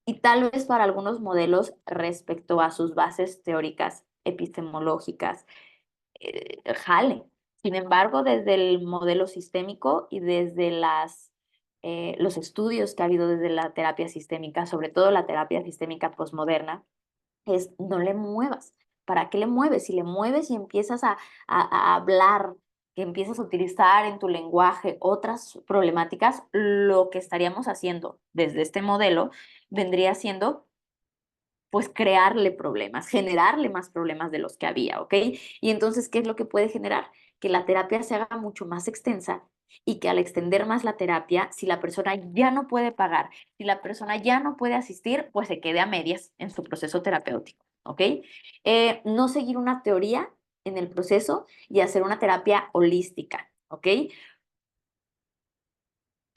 Speaker 2: Y tal vez para algunos modelos respecto a sus bases teóricas, epistemológicas, jale. Sin embargo, desde el modelo sistémico y desde los estudios que ha habido desde la terapia sistémica, sobre todo la terapia sistémica posmoderna, es no le muevas. ¿Para qué le mueves? Si le mueves y empiezas a hablar, que empiezas a utilizar en tu lenguaje otras problemáticas, lo que estaríamos haciendo desde este modelo vendría siendo pues crearle problemas, generarle más problemas de los que había, ¿ok? Y entonces, ¿qué es lo que puede generar? Que la terapia se haga mucho más extensa y que al extender más la terapia, si la persona ya no puede pagar, si la persona ya no puede asistir, pues se quede a medias en su proceso terapéutico, ¿ok? No seguir una teoría en el proceso y hacer una terapia holística, ¿ok?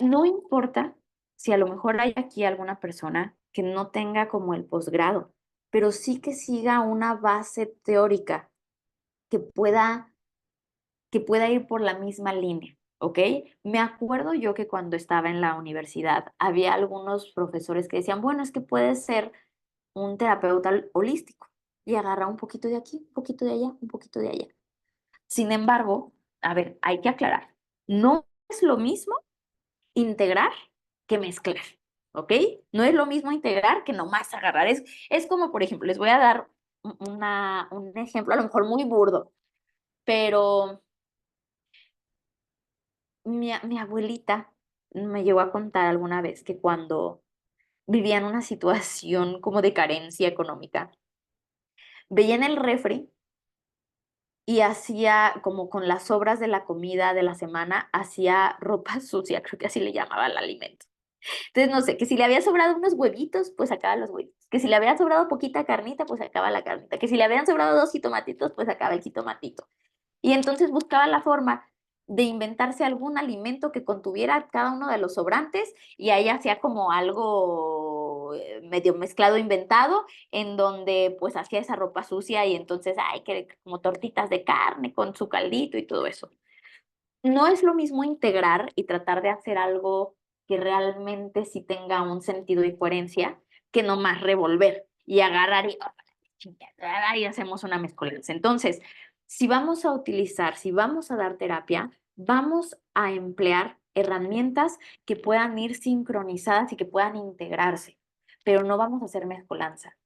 Speaker 2: No importa si a lo mejor hay aquí alguna persona que no tenga como el posgrado, pero sí que siga una base teórica que pueda, que pueda ir por la misma línea, ¿ok? Me acuerdo yo que cuando estaba en la universidad había algunos profesores que decían, bueno, es que puede ser un terapeuta holístico y agarra un poquito de aquí, un poquito de allá, un poquito de allá. Sin embargo, a ver, hay que aclarar, no es lo mismo integrar que mezclar, ¿ok? No es lo mismo integrar que nomás agarrar. Es como, por ejemplo, les voy a dar un ejemplo, a lo mejor muy burdo, pero mi abuelita me llegó a contar alguna vez que cuando vivía en una situación como de carencia económica, veía en el refri y hacía como con las sobras de la comida de la semana, hacía ropa sucia, creo que así le llamaba al alimento. Entonces, no sé, que si le había sobrado unos huevitos, pues sacaba los huevitos. Que si le había sobrado poquita carnita, pues sacaba la carnita. Que si le habían sobrado dos jitomatitos, pues sacaba el jitomatito. Y entonces buscaba la forma de inventarse algún alimento que contuviera cada uno de los sobrantes y ahí hacía como algo medio mezclado, inventado, en donde pues hacía esa ropa sucia y entonces, ay, que como tortitas de carne con su caldito y todo eso. No es lo mismo integrar y tratar de hacer algo que realmente sí tenga un sentido y coherencia que nomás revolver y agarrar y hacemos una mezcolanza. Entonces, si vamos a utilizar, si vamos a dar terapia, vamos a emplear herramientas que puedan ir sincronizadas y que puedan integrarse, pero no vamos a hacer mezcolanza.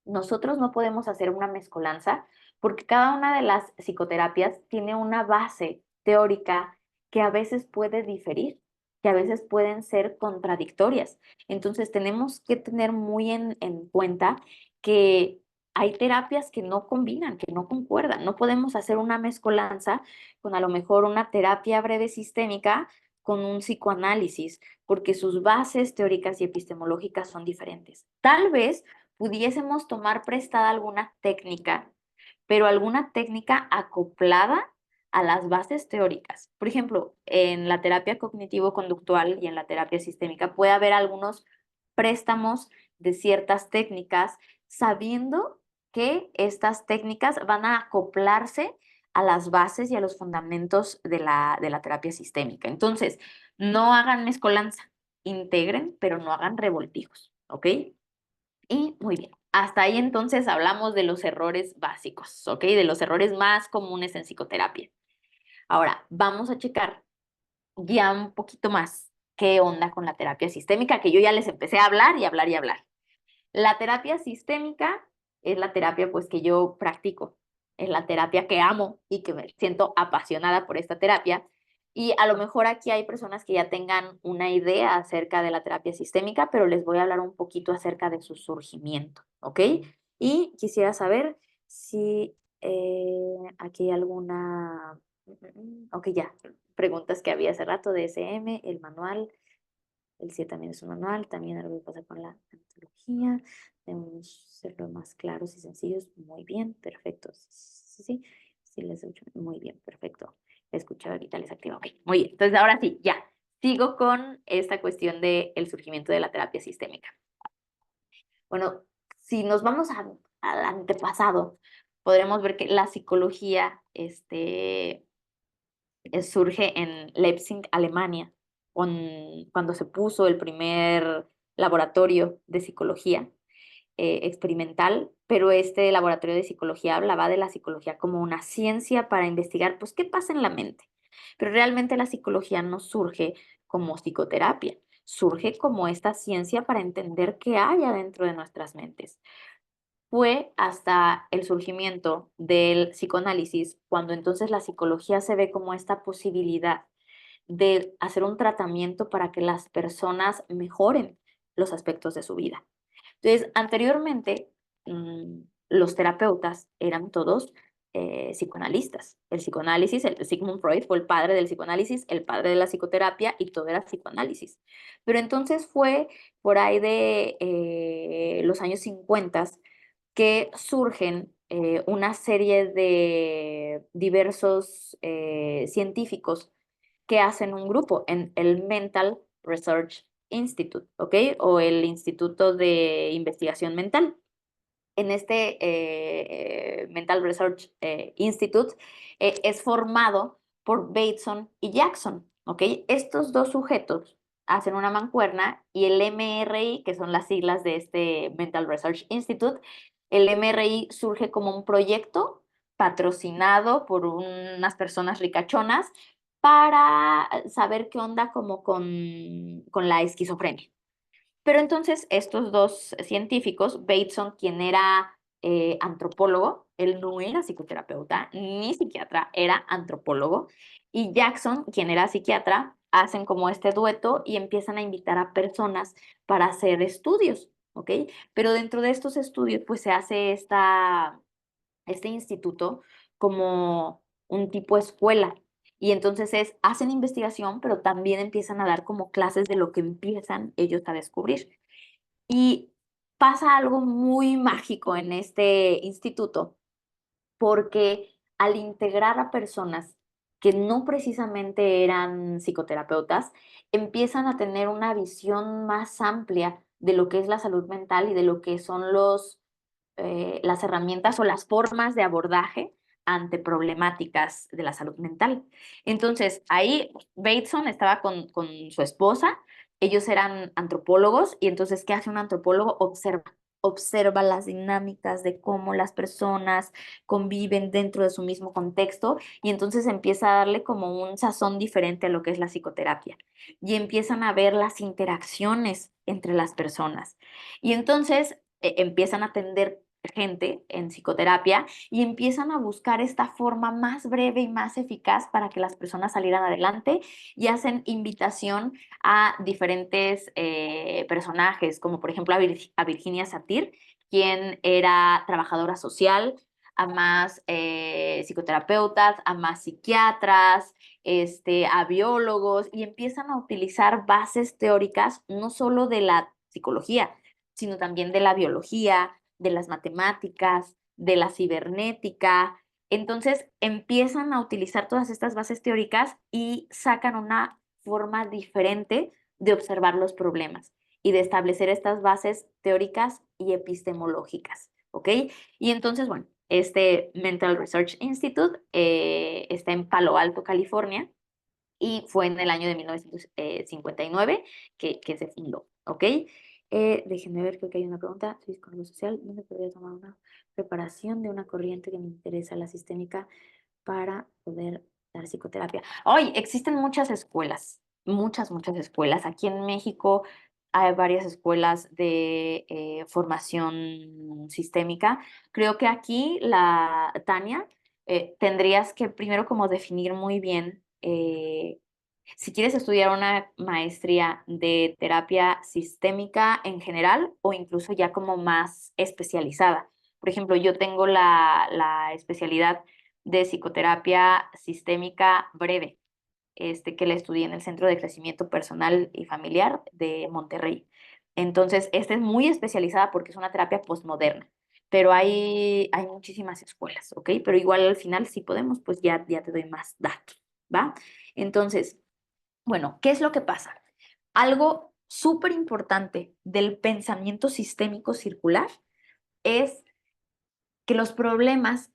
Speaker 2: Nosotros no podemos hacer una mezcolanza porque cada una de las psicoterapias tiene una base teórica que a veces puede diferir, que a veces pueden ser contradictorias. Entonces tenemos que tener muy en cuenta que hay terapias que no combinan, que no concuerdan. No podemos hacer una mezcolanza con a lo mejor una terapia breve sistémica con un psicoanálisis, porque sus bases teóricas y epistemológicas son diferentes. Tal vez pudiésemos tomar prestada alguna técnica, pero alguna técnica acoplada a las bases teóricas. Por ejemplo, en la terapia cognitivo-conductual y en la terapia sistémica puede haber algunos préstamos de ciertas técnicas, sabiendo que estas técnicas van a acoplarse a las bases y a los fundamentos de la terapia sistémica. Entonces, no hagan mezcolanza, integren, pero no hagan revoltijos, ¿ok? Y muy bien. Hasta ahí entonces hablamos de los errores básicos, ¿ok? De los errores más comunes en psicoterapia. Ahora, vamos a checar ya un poquito más qué onda con la terapia sistémica, que yo ya les empecé a hablar y hablar y hablar. La terapia sistémica es la terapia pues que yo practico, es la terapia que amo y que me siento apasionada por esta terapia. Y a lo mejor aquí hay personas que ya tengan una idea acerca de la terapia sistémica, pero les voy a hablar un poquito acerca de su surgimiento, ¿ok? Y quisiera saber si aquí hay alguna... Ok, ya, preguntas que había hace rato de SM, el manual. El 7 también es un manual, también algo que pasa con la antología. Debemos serlo más claros y sencillos. Muy bien, perfecto. Sí, sí, sí, sí les escucho. Muy bien, perfecto. Escucha vital es activa. Ok, muy bien. Entonces, ahora sí, ya. Sigo con esta cuestión del surgimiento de la terapia sistémica. Bueno, si nos vamos al antepasado, podremos ver que la psicología surge en Leipzig, Alemania, cuando se puso el primer laboratorio de psicología experimental, pero este laboratorio de psicología hablaba de la psicología como una ciencia para investigar, pues, qué pasa en la mente. Pero realmente la psicología no surge como psicoterapia, surge como esta ciencia para entender qué hay adentro de nuestras mentes. Fue hasta el surgimiento del psicoanálisis cuando entonces la psicología se ve como esta posibilidad de hacer un tratamiento para que las personas mejoren los aspectos de su vida. Entonces, anteriormente, los terapeutas eran todos psicoanalistas. El psicoanálisis, el Sigmund Freud fue el padre del psicoanálisis, el padre de la psicoterapia y todo era psicoanálisis. Pero entonces fue por ahí de los años 50 que surgen una serie de diversos científicos que hacen un grupo en el Mental Research Institute, ¿ok? O el Instituto de Investigación Mental. En este Mental Research Institute es formado por Bateson y Jackson, ¿ok? Estos dos sujetos hacen una mancuerna y el MRI, que son las siglas de este Mental Research Institute, el MRI surge como un proyecto patrocinado por unas personas ricachonas para saber qué onda como con la esquizofrenia. Pero entonces estos dos científicos, Bateson, quien era antropólogo, él no era psicoterapeuta ni psiquiatra, era antropólogo, y Jackson, quien era psiquiatra, hacen como este dueto y empiezan a invitar a personas para hacer estudios, ¿ok? Pero dentro de estos estudios, pues se hace este instituto como un tipo escuela. Y entonces hacen investigación, pero también empiezan a dar como clases de lo que empiezan ellos a descubrir. Y pasa algo muy mágico en este instituto, porque al integrar a personas que no precisamente eran psicoterapeutas, empiezan a tener una visión más amplia de lo que es la salud mental y de lo que son las herramientas o las formas de abordaje ante problemáticas de la salud mental. Entonces, ahí Bateson estaba con su esposa, ellos eran antropólogos y entonces, ¿qué hace un antropólogo? Observa las dinámicas de cómo las personas conviven dentro de su mismo contexto y entonces empieza a darle como un sazón diferente a lo que es la psicoterapia y empiezan a ver las interacciones entre las personas. Y entonces empiezan a atender gente en psicoterapia y empiezan a buscar esta forma más breve y más eficaz para que las personas salieran adelante y hacen invitación a diferentes personajes, como por ejemplo a Virginia Satir, quien era trabajadora social, a más psicoterapeutas, a más psiquiatras, a biólogos, y empiezan a utilizar bases teóricas no solo de la psicología, sino también de la biología, de las matemáticas, de la cibernética. Entonces empiezan a utilizar todas estas bases teóricas y sacan una forma diferente de observar los problemas y de establecer estas bases teóricas y epistemológicas, ¿ok? Y entonces, bueno, este Mental Research Institute está en Palo Alto, California, y fue en el año de 1959 que se fundó, ¿ok? Déjenme ver, creo que hay una pregunta. Soy psicólogo social, ¿dónde podría tomar una preparación de una corriente que me interesa, la sistémica, para poder dar psicoterapia? Hoy existen muchas escuelas, muchas escuelas. Aquí en México hay varias escuelas de formación sistémica. Creo que aquí, Tania, tendrías que primero como definir muy bien si quieres estudiar una maestría de terapia sistémica en general o incluso ya como más especializada. Por ejemplo, yo tengo la especialidad de psicoterapia sistémica breve, que la estudié en el Centro de Crecimiento Personal y Familiar de Monterrey. Entonces, esta es muy especializada porque es una terapia postmoderna, pero hay muchísimas escuelas, ¿ok? Pero igual al final, si podemos, pues ya te doy más datos. ¿va? Entonces, bueno, ¿qué es lo que pasa? Algo súper importante del pensamiento sistémico circular es que los problemas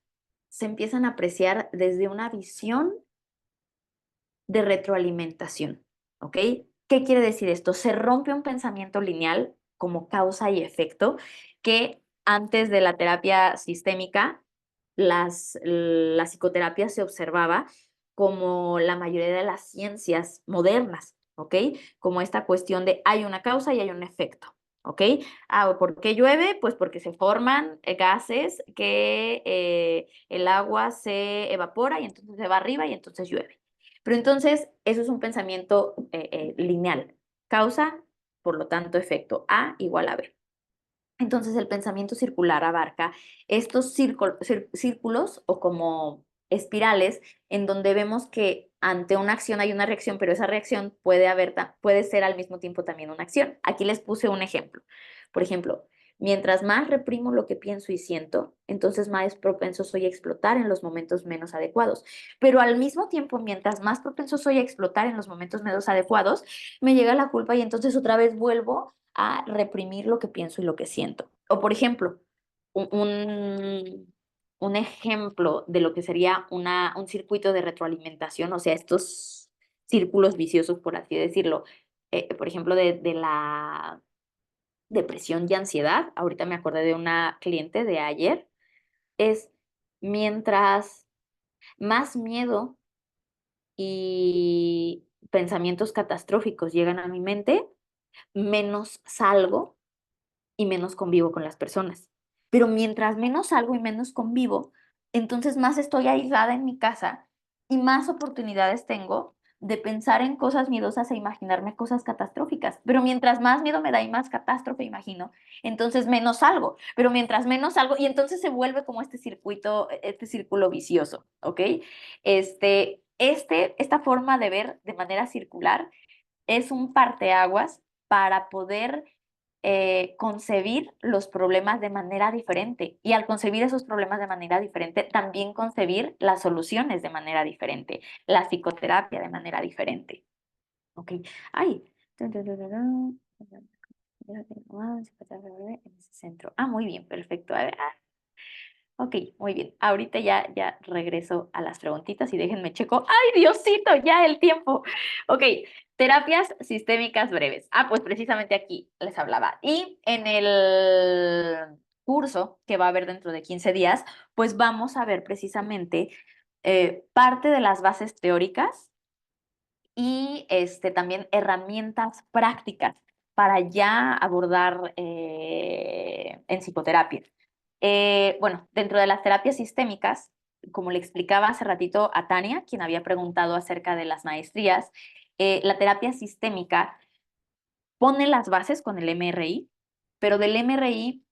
Speaker 2: se empiezan a apreciar desde una visión de retroalimentación, ¿ok? ¿Qué quiere decir esto? Se rompe un pensamiento lineal como causa y efecto que antes de la terapia sistémica, la psicoterapia se observaba como la mayoría de las ciencias modernas, ¿ok? Como esta cuestión de hay una causa y hay un efecto. ¿Ok? Ah, ¿por qué llueve? Pues porque se forman gases que el agua se evapora y entonces se va arriba y entonces llueve. Pero entonces, eso es un pensamiento lineal. Causa, por lo tanto, efecto. A igual a B. Entonces, el pensamiento circular abarca estos círculos o como espirales en donde vemos que ante una acción hay una reacción, pero esa reacción puede ser al mismo tiempo también una acción. Aquí les puse un ejemplo. Por ejemplo, mientras más reprimo lo que pienso y siento, entonces más propenso soy a explotar en los momentos menos adecuados. Pero al mismo tiempo, mientras más propenso soy a explotar en los momentos menos adecuados, me llega la culpa y entonces otra vez vuelvo a reprimir lo que pienso y lo que siento. O por ejemplo, un ejemplo de lo que sería un circuito de retroalimentación, o sea, estos círculos viciosos, por así decirlo, por ejemplo, de la depresión y ansiedad, ahorita me acordé de una cliente de ayer, es mientras más miedo y pensamientos catastróficos llegan a mi mente, menos salgo y menos convivo con las personas. Pero mientras menos salgo y menos convivo, entonces más estoy aislada en mi casa y más oportunidades tengo de pensar en cosas miedosas e imaginarme cosas catastróficas. Pero mientras más miedo me da y más catástrofe imagino, entonces menos salgo. Pero mientras menos salgo, y entonces se vuelve como este circuito, este círculo vicioso, ¿ok? Esta forma de ver de manera circular es un parteaguas para poder concebir los problemas de manera diferente. Y al concebir esos problemas de manera diferente, también concebir las soluciones de manera diferente, la psicoterapia de manera diferente. ¿Ok? Ay. En ese centro. Ah, muy bien, perfecto. A ver, ok, muy bien. Ahorita ya regreso a las preguntitas y déjenme checo. ¡Ay, Diosito! Ya el tiempo. Ok, terapias sistémicas breves. Ah, pues precisamente aquí les hablaba. Y en el curso que va a haber dentro de 15 días, pues vamos a ver precisamente parte de las bases teóricas y también herramientas prácticas para ya abordar en psicoterapia. Bueno, dentro de las terapias sistémicas, como le explicaba hace ratito a Tania, quien había preguntado acerca de las maestrías, la terapia sistémica pone las bases con el MRI, pero del MRI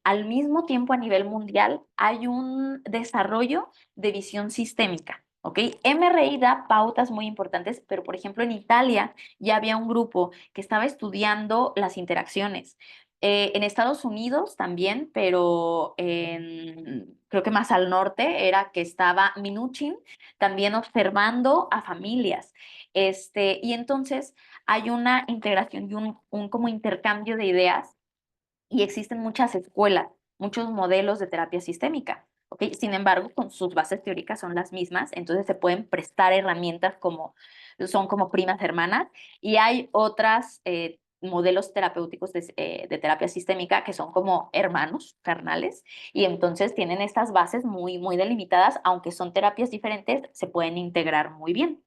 Speaker 2: al mismo tiempo a nivel mundial hay un desarrollo de visión sistémica. ¿Ok? MRI da pautas muy importantes, pero por ejemplo en Italia ya había un grupo que estaba estudiando las interacciones. En Estados Unidos también, pero creo que más al norte era que estaba Minuchin también observando a familias. Y entonces hay una integración y un como intercambio de ideas y existen muchas escuelas, muchos modelos de terapia sistémica. ¿Ok? Sin embargo, con sus bases teóricas son las mismas, entonces se pueden prestar herramientas son como primas hermanas y hay otras modelos terapéuticos de terapia sistémica que son como hermanos carnales y entonces tienen estas bases muy, muy delimitadas, aunque son terapias diferentes, se pueden integrar muy bien.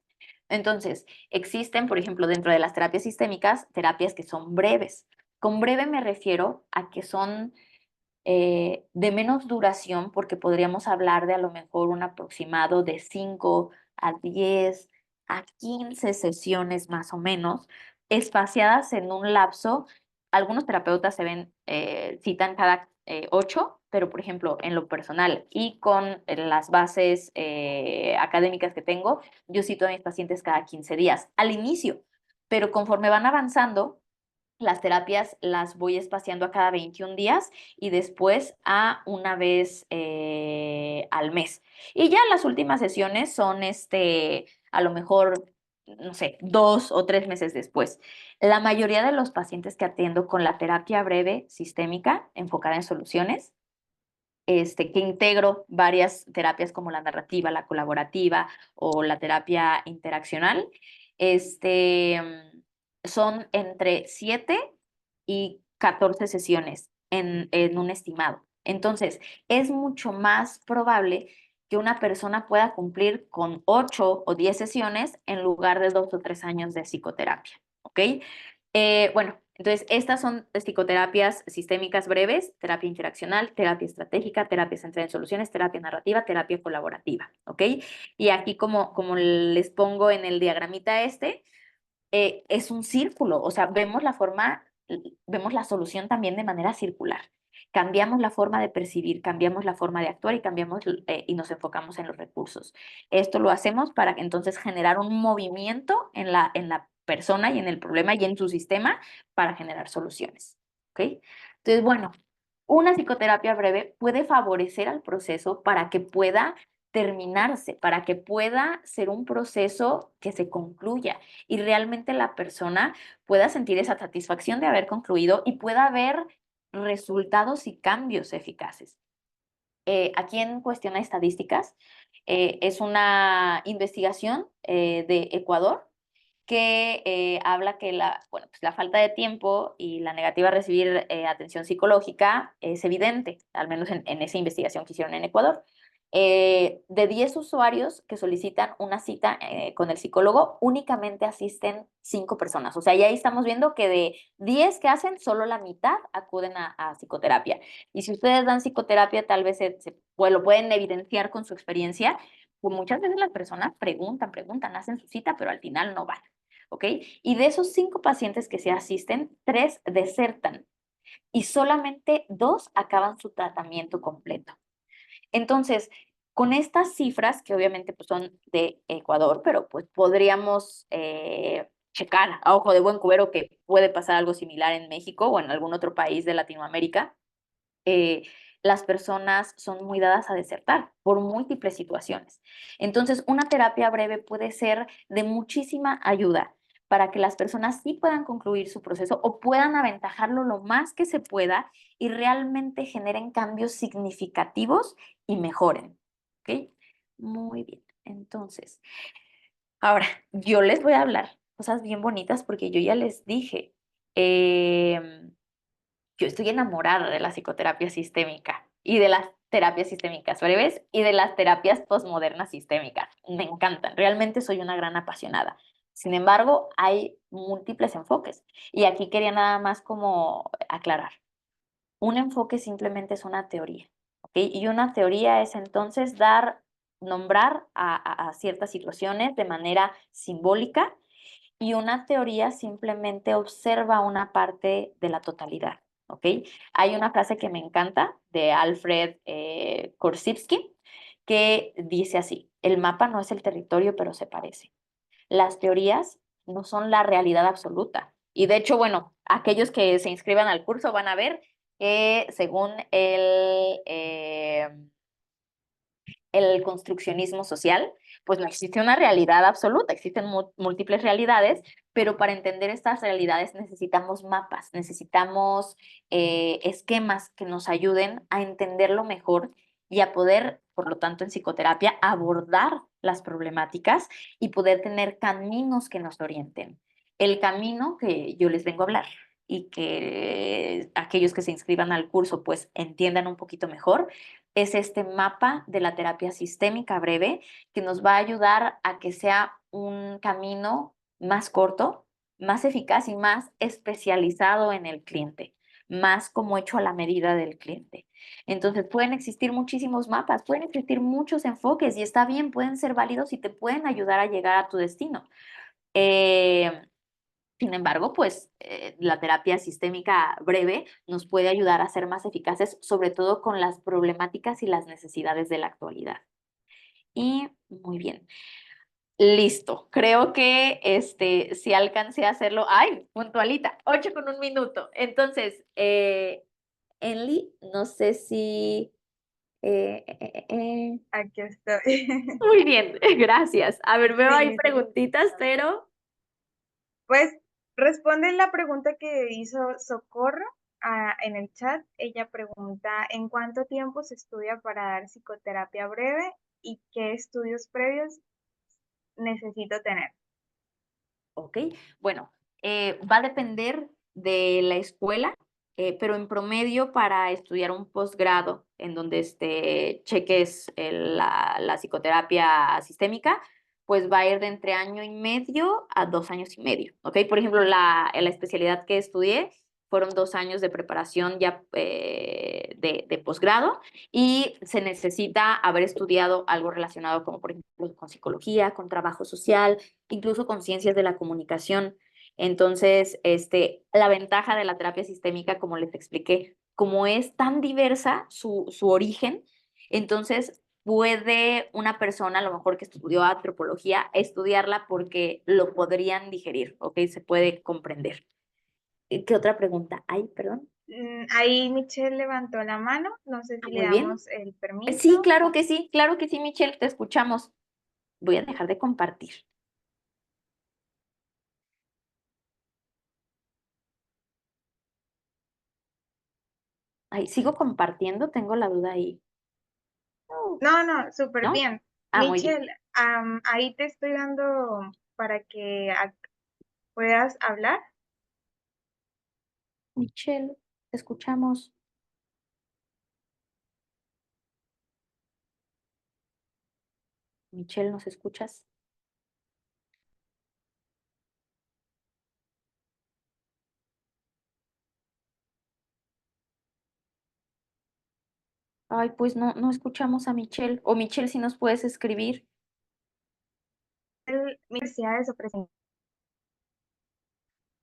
Speaker 2: Entonces, existen, por ejemplo, dentro de las terapias sistémicas, terapias que son breves. Con breve me refiero a que son de menos duración, porque podríamos hablar de a lo mejor un aproximado de 5 a 10 a 15 sesiones más o menos, espaciadas en un lapso. Algunos terapeutas citan cada 8, pero por ejemplo, en lo personal y con las bases académicas que tengo, yo cito a mis pacientes cada 15 días al inicio, pero conforme van avanzando, las terapias las voy espaciando a cada 21 días y después a una vez al mes. Y ya las últimas sesiones son a lo mejor, no sé, 2 o 3 meses después. La mayoría de los pacientes que atiendo con la terapia breve sistémica enfocada en soluciones, que integro varias terapias como la narrativa, la colaborativa o la terapia interaccional, son entre 7 y 14 sesiones en un estimado. Entonces, es mucho más probable que una persona pueda cumplir con 8 o 10 sesiones en lugar de 2 o 3 años de psicoterapia, ¿ok? Bueno, entonces estas son psicoterapias sistémicas breves, terapia interaccional, terapia estratégica, terapia centrada en soluciones, terapia narrativa, terapia colaborativa, ¿ok? Y aquí como les pongo en el diagramita es un círculo, o sea, vemos la solución también de manera circular. Cambiamos la forma de percibir, cambiamos la forma de actuar y y nos enfocamos en los recursos. Esto lo hacemos para entonces generar un movimiento en la persona y en el problema y en su sistema para generar soluciones. ¿Ok? Entonces, bueno, una psicoterapia breve puede favorecer al proceso para que pueda terminarse, para que pueda ser un proceso que se concluya y realmente la persona pueda sentir esa satisfacción de haber concluido y pueda ver resultados y cambios eficaces. Aquí en cuestión de estadísticas, es una investigación de Ecuador que habla que bueno, pues la falta de tiempo y la negativa a recibir atención psicológica es evidente, al menos en esa investigación que hicieron en Ecuador. De 10 usuarios que solicitan una cita con el psicólogo, únicamente asisten 5 personas. O sea, ya ahí estamos viendo que de 10 que hacen, solo la mitad acuden a psicoterapia. Y si ustedes dan psicoterapia, tal vez pues, lo pueden evidenciar con su experiencia. Pues muchas veces las personas preguntan, hacen su cita, pero al final no van. ¿Ok? Y de esos 5 pacientes que se asisten, 3 desertan y solamente 2 acaban su tratamiento completo. Entonces, con estas cifras, que obviamente pues, son de Ecuador, pero pues podríamos checar a ojo de buen cubero que puede pasar algo similar en México o en algún otro país de Latinoamérica, eh, las personas son muy dadas a desertar por múltiples situaciones. Entonces, una terapia breve puede ser de muchísima ayuda para que las personas sí puedan concluir su proceso o puedan aventajarlo lo más que se pueda y realmente generen cambios significativos y mejoren. ¿Ok? Muy bien. Entonces, ahora yo les voy a hablar cosas bien bonitas porque yo ya les dije, yo estoy enamorada de la psicoterapia sistémica y de las terapias sistémicas breves y de las terapias postmodernas sistémicas. Me encantan, realmente soy una gran apasionada. Sin embargo, hay múltiples enfoques y aquí quería nada más como aclarar. Un enfoque simplemente es una teoría, ¿ok? Y una teoría es entonces nombrar a ciertas situaciones de manera simbólica y una teoría simplemente observa una parte de la totalidad, ¿ok? Hay una frase que me encanta de Alfred Korzybski que dice así: el mapa no es el territorio, pero se parece. Las teorías no son la realidad absoluta. Y de hecho, bueno, aquellos que se inscriban al curso van a ver que según el construccionismo social, pues no existe una realidad absoluta, existen múltiples realidades, pero para entender estas realidades necesitamos mapas, necesitamos esquemas que nos ayuden a entenderlo mejor y a poder, por lo tanto, en psicoterapia, abordar las problemáticas y poder tener caminos que nos orienten. El camino que yo les vengo a hablar y que aquellos que se inscriban al curso pues entiendan un poquito mejor es este mapa de la terapia sistémica breve que nos va a ayudar a que sea un camino más corto, más eficaz y más especializado en el cliente, más como hecho a la medida del cliente. Entonces pueden existir muchísimos mapas, pueden existir muchos enfoques y está bien, pueden ser válidos y te pueden ayudar a llegar a tu destino. Eh, Sin embargo, pues la terapia sistémica breve nos puede ayudar a ser más eficaces, sobre todo con las problemáticas y las necesidades de la actualidad. Y muy bien, listo. Creo que si alcancé a hacerlo, ¡ay! Puntualita, 8 con 1 minuto. Entonces, Enli, no sé si Eh, eh, eh, eh.
Speaker 1: Aquí estoy.
Speaker 2: Muy bien, gracias. A ver, veo ahí
Speaker 1: Sí, sí.
Speaker 2: preguntitas, pero
Speaker 1: Pues responde la pregunta que hizo Socorro en el chat. Ella pregunta, ¿en cuánto tiempo se estudia para dar psicoterapia breve y qué estudios previos necesito tener?
Speaker 2: ok. Bueno, va a depender de la escuela, pero en promedio para estudiar un posgrado en donde cheques la psicoterapia sistémica, pues va a ir de entre año y medio a 2 años y medio, ¿ok? Por ejemplo, en la especialidad que estudié fueron 2 años de preparación ya de posgrado y se necesita haber estudiado algo relacionado como, por ejemplo, con psicología, con trabajo social, incluso con ciencias de la comunicación. Entonces, la ventaja de la terapia sistémica, como les expliqué, como es tan diversa su origen, entonces puede una persona, a lo mejor que estudió antropología, estudiarla porque lo podrían digerir, ¿ok? Se puede comprender. ¿Qué otra pregunta hay, perdón?
Speaker 1: Ahí Michelle levantó la mano, no sé si le
Speaker 2: Muy bien.
Speaker 1: damos el
Speaker 2: Sí,
Speaker 1: permiso.
Speaker 2: claro que sí, Michelle, te escuchamos. Voy a dejar de compartir. Ay, sigo compartiendo, tengo la duda ahí. No,
Speaker 1: No, no, súper
Speaker 2: ¿no?
Speaker 1: bien.
Speaker 2: Ah, muy bien.
Speaker 1: Michelle, ahí te estoy dando para que puedas hablar.
Speaker 2: Michelle, te escuchamos. Michelle, ¿nos escuchas? Ay, pues no escuchamos a Michelle. O Michelle, si nos puedes escribir.
Speaker 1: Universidades ofrecen.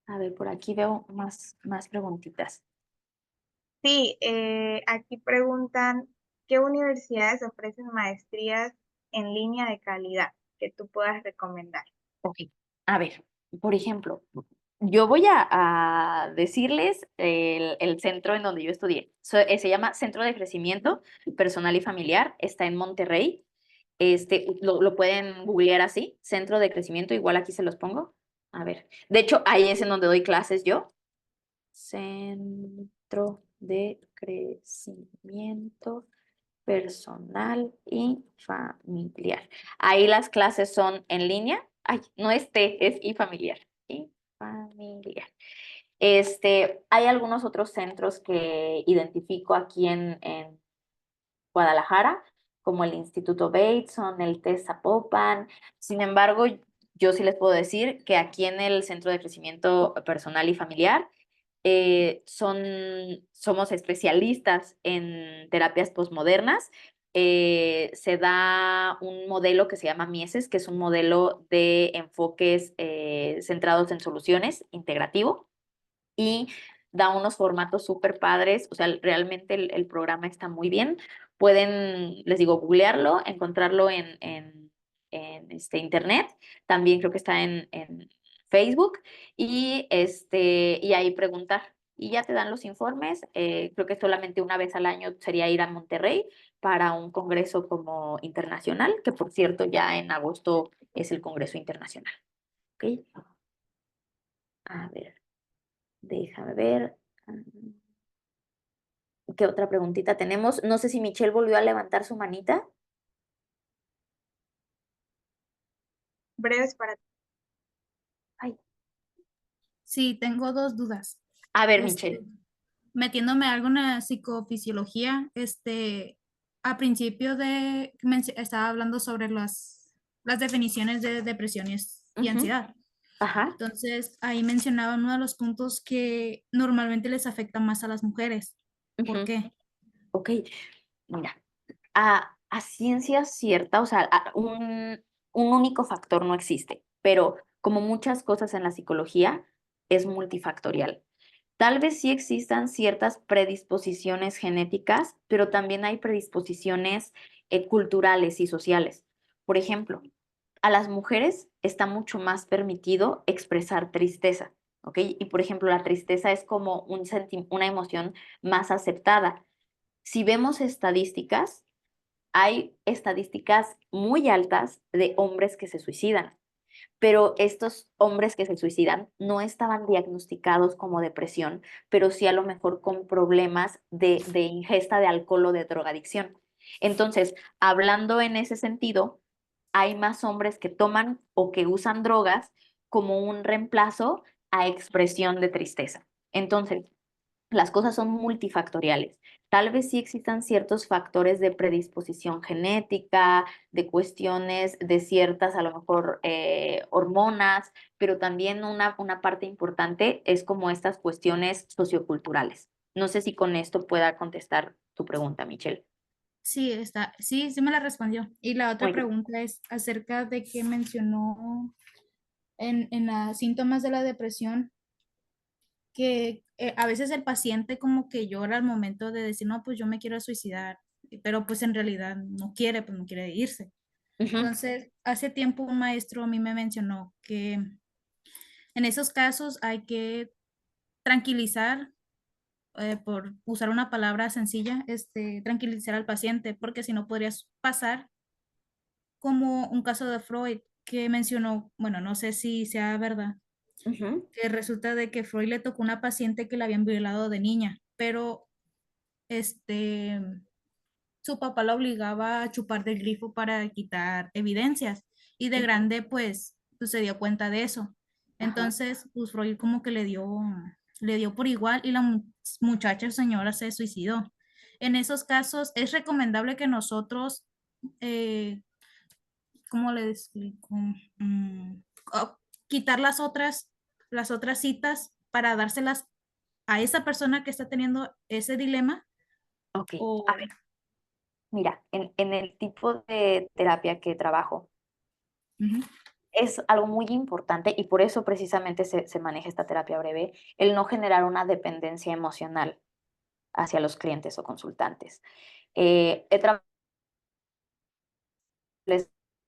Speaker 2: A ver, por aquí veo más preguntitas.
Speaker 1: Sí, aquí preguntan, ¿qué universidades ofrecen maestrías en línea de calidad que tú puedas recomendar?
Speaker 2: Ok. A ver, por ejemplo, yo voy a decirles el centro en donde yo estudié. Se llama Centro de Crecimiento Personal y Familiar. Está en Monterrey. Lo pueden googlear así, Centro de Crecimiento, igual aquí se los pongo. A ver, de hecho, ahí es en donde doy clases yo. Centro de Crecimiento Personal y Familiar. Ahí las clases son en línea. Ay, no es T, es y familiar. Y familiar. Hay algunos otros centros que identifico aquí en Guadalajara, como el Instituto Bateson, el TES Zapopan. Sin embargo, yo sí les puedo decir que aquí en el Centro de Crecimiento Personal y Familiar somos especialistas en terapias posmodernas. Se da un modelo que se llama Mieses, que es un modelo de enfoques centrados en soluciones, integrativo y da unos formatos súper padres, o sea, realmente el programa está muy bien. Pueden, les digo, googlearlo, encontrarlo en internet, también creo que está en Facebook y ahí preguntar. Y ya te dan los informes. Creo que solamente una vez al año sería ir a Monterrey para un congreso como internacional, que por cierto ya en agosto es el Congreso Internacional. ¿Ok? A ver. Déjame ver. ¿Qué otra preguntita tenemos? No sé si Michelle volvió a levantar su manita.
Speaker 1: Breves para
Speaker 2: Ay,
Speaker 3: Sí, tengo dos dudas.
Speaker 2: a ver,
Speaker 3: Este,
Speaker 2: Michelle.
Speaker 3: metiéndome algo en la psicofisiología, a principio estaba hablando sobre las definiciones de depresión y
Speaker 2: Ujú,
Speaker 3: ansiedad.
Speaker 2: ajá.
Speaker 3: Entonces, ahí mencionaba uno de los puntos que normalmente les afecta más a las mujeres. ¿Por
Speaker 2: Ujú,
Speaker 3: qué?
Speaker 2: ok, mira, a ciencia cierta, o sea, un único factor no existe, pero como muchas cosas en la psicología, es multifactorial. Tal vez sí existan ciertas predisposiciones genéticas, pero también hay predisposiciones culturales y sociales. Por ejemplo, a las mujeres está mucho más permitido expresar tristeza, ¿ok? Y por ejemplo, la tristeza es como una emoción más aceptada. Si vemos estadísticas, hay estadísticas muy altas de hombres que se suicidan, pero estos hombres que se suicidan no estaban diagnosticados como depresión, pero sí a lo mejor con problemas de ingesta de alcohol o de drogadicción. Entonces, hablando en ese sentido, hay más hombres que toman o que usan drogas como un reemplazo a expresión de tristeza. Entonces, las cosas son multifactoriales. Tal vez sí existan ciertos factores de predisposición genética, de cuestiones de ciertas, a lo mejor, hormonas, pero también una parte importante es como estas cuestiones socioculturales. No sé si con esto pueda contestar tu pregunta, Michelle.
Speaker 3: Sí me la respondió. Y la otra
Speaker 2: Muy bien.
Speaker 3: pregunta es acerca de que mencionó en los síntomas de la depresión que a veces el paciente como que llora al momento de decir, no, pues yo me quiero suicidar, pero pues en realidad no quiere, pues no quiere irse.
Speaker 2: Ujú,
Speaker 3: Entonces, hace tiempo un maestro a mí me mencionó que en esos casos hay que tranquilizar, por usar una palabra sencilla, tranquilizar al paciente, porque si no podrías pasar como un caso de Freud que mencionó, bueno, no sé si sea verdad,
Speaker 2: ujú.
Speaker 3: que resulta de que Freud le tocó una paciente que la habían violado de niña, pero este, su papá la obligaba a chupar del grifo para quitar evidencias y de
Speaker 2: Ujú.
Speaker 3: grande pues se dio cuenta de eso.
Speaker 2: Ajá.
Speaker 3: Entonces, pues Freud como que le dio por igual y la muchacha señora se suicidó. En esos casos es recomendable que nosotros, eh, ¿cómo le explico? Mm, o- quitar las otras citas para dárselas a esa persona que está teniendo ese dilema
Speaker 2: Ok. A
Speaker 3: o...
Speaker 2: ver, mira, en el tipo de terapia que trabajo,
Speaker 3: Ujú,
Speaker 2: es algo muy importante y por eso precisamente se maneja esta terapia breve, el no generar una dependencia emocional hacia los clientes o consultantes. He trabajado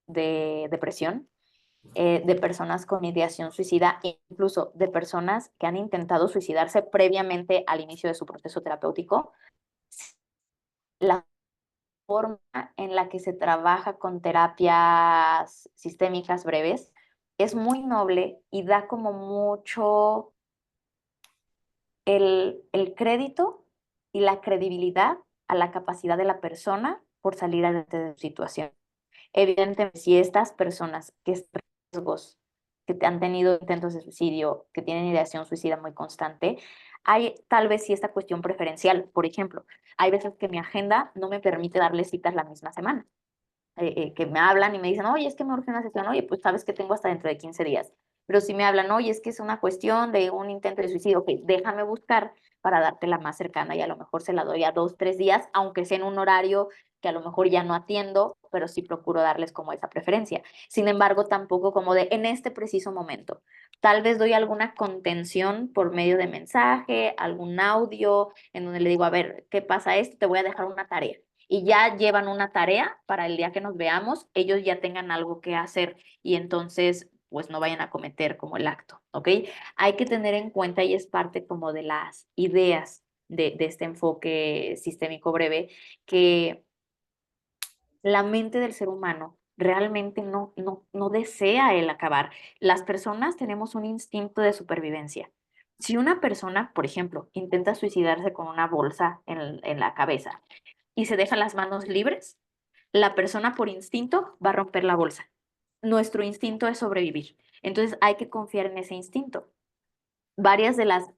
Speaker 2: de depresión, de personas con ideación suicida, e incluso de personas que han intentado suicidarse previamente al inicio de su proceso terapéutico. La forma en la que se trabaja con terapias sistémicas breves es muy noble y da como mucho el crédito y la credibilidad a la capacidad de la persona por salir adelante de su situación. Evidentemente, si estas personas que están en riesgos, que han tenido intentos de suicidio, que tienen ideación suicida muy constante, hay tal vez sí esta cuestión preferencial. Por ejemplo, hay veces que mi agenda no me permite darle citas la misma semana. Que me hablan y me dicen, oye, es que me urge una sesión, oye, pues sabes que tengo hasta dentro de 15 días. Pero si me hablan, oye, es que es una cuestión de un intento de suicidio, ok, déjame buscar para darte la más cercana y a lo mejor se la doy a 2, 3 días, aunque sea en un horario que a lo mejor ya no atiendo, pero sí procuro darles como esa preferencia. Sin embargo, tampoco como de en este preciso momento. Tal vez doy alguna contención por medio de mensaje, algún audio, en donde le digo, a ver, ¿qué pasa esto? Te voy a dejar una tarea y ya llevan una tarea para el día que nos veamos, ellos ya tengan algo que hacer y entonces pues no vayan a cometer como el acto, ¿ok? Hay que tener en cuenta y es parte como de las ideas de este enfoque sistémico breve, que la mente del ser humano realmente no desea el acabar. Las personas tenemos un instinto de supervivencia. Si una persona, por ejemplo, intenta suicidarse con una bolsa en la cabeza, y se deja las manos libres, la persona por instinto va a romper la bolsa. Nuestro instinto es sobrevivir. Entonces hay que confiar en ese instinto. Varias de las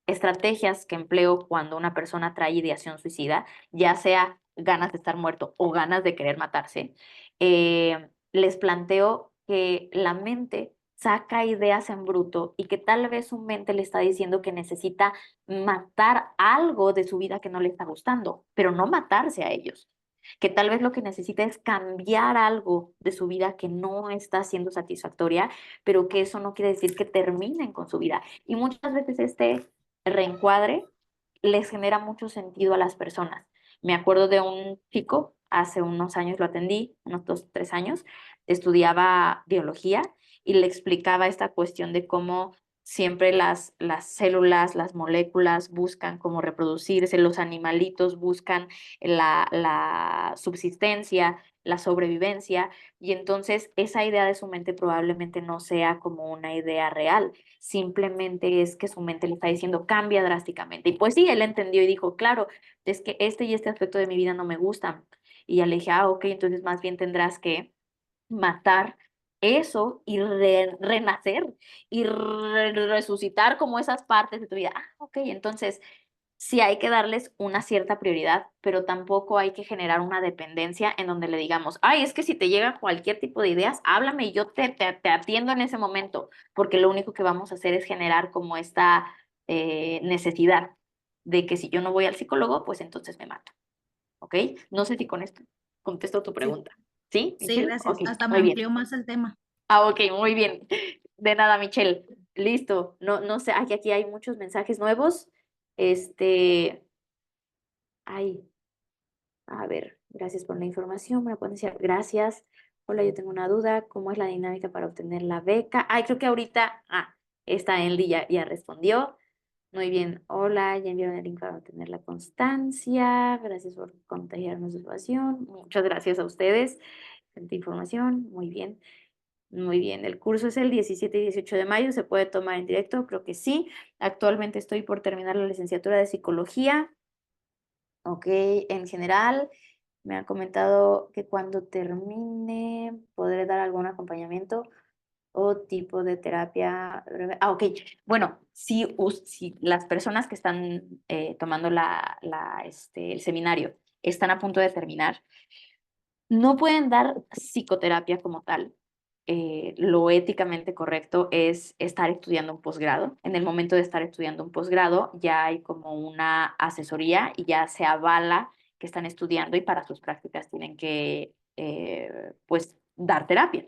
Speaker 2: estrategias que empleo cuando una persona trae ideación suicida, ya sea ganas de estar muerto o ganas de querer matarse, les planteo que la mente saca ideas en bruto y que tal vez su mente le está diciendo que necesita matar algo de su vida que no le está gustando, pero no matarse a ellos, que tal vez lo que necesita es cambiar algo de su vida que no está siendo satisfactoria, pero que eso no quiere decir que terminen con su vida. Y muchas veces este reencuadre les genera mucho sentido a las personas. Me acuerdo de un chico, hace unos años lo atendí, unos 2, 3 años, estudiaba biología y le explicaba esta cuestión de cómo siempre las células, las moléculas buscan cómo reproducirse, los animalitos buscan la subsistencia, la sobrevivencia, y entonces esa idea de su mente probablemente no sea como una idea real, simplemente es que su mente le está diciendo cambia drásticamente. Y pues sí, él entendió y dijo, claro, es que este y este aspecto de mi vida no me gustan. Y ya le dije, ah, ok, entonces más bien tendrás que matar eso y renacer y resucitar como esas partes de tu vida. Ah, ok, entonces sí hay que darles una cierta prioridad, pero tampoco hay que generar una dependencia en donde le digamos, ay, es que si te llega cualquier tipo de ideas, háblame y yo te atiendo en ese momento, porque lo único que vamos a hacer es generar como esta necesidad de que si yo no voy al psicólogo, pues entonces me mato. ¿Ok? No sé si con esto contesto tu
Speaker 3: Sí,
Speaker 2: pregunta. ¿Sí,
Speaker 3: sí,
Speaker 2: Michelle?
Speaker 3: gracias.
Speaker 2: Ok,
Speaker 3: Hasta me
Speaker 2: muy bien.
Speaker 3: amplió más el tema.
Speaker 2: Ah, ok, muy bien. De nada, Michelle. Listo. No, no sé, aquí hay muchos mensajes nuevos. Este, ay, a ver, gracias por la información. Me pueden decir, gracias. Hola, yo tengo una duda. ¿Cómo es la dinámica para obtener la beca? Ay, creo que ahorita, esta Eldi ya respondió. Muy bien. Hola, ya enviaron el link para obtener la constancia. Gracias por contagiarnos su pasión. Muchas gracias a ustedes. Tanta información. Muy bien. Muy bien. El curso es el 17 y 18 de mayo. ¿Se puede tomar en directo? Creo que sí. Actualmente estoy por terminar la licenciatura de psicología. Ok, en general, me han comentado que cuando termine podré dar algún acompañamiento o tipo de terapia breve. Ah, ok. Bueno, si las personas que están tomando el seminario están a punto de terminar, no pueden dar psicoterapia como tal. Lo éticamente correcto es estar estudiando un posgrado. En el momento de estar estudiando un posgrado, ya hay como una asesoría y ya se avala que están estudiando y para sus prácticas tienen que, pues, dar terapia.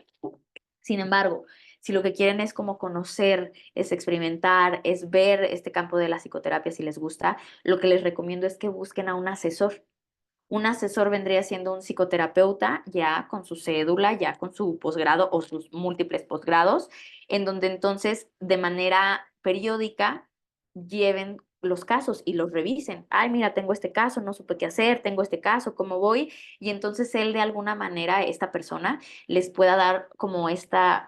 Speaker 2: Sin embargo, si lo que quieren es como conocer, es experimentar, es ver este campo de la psicoterapia si les gusta, lo que les recomiendo es que busquen a un asesor. Un asesor vendría siendo un psicoterapeuta ya con su cédula, ya con su posgrado o sus múltiples posgrados, en donde entonces de manera periódica lleven los casos y los revisen. Ay, mira, tengo este caso, no supe qué hacer, tengo este caso, ¿cómo voy? Y entonces él de alguna manera, esta persona, les pueda dar como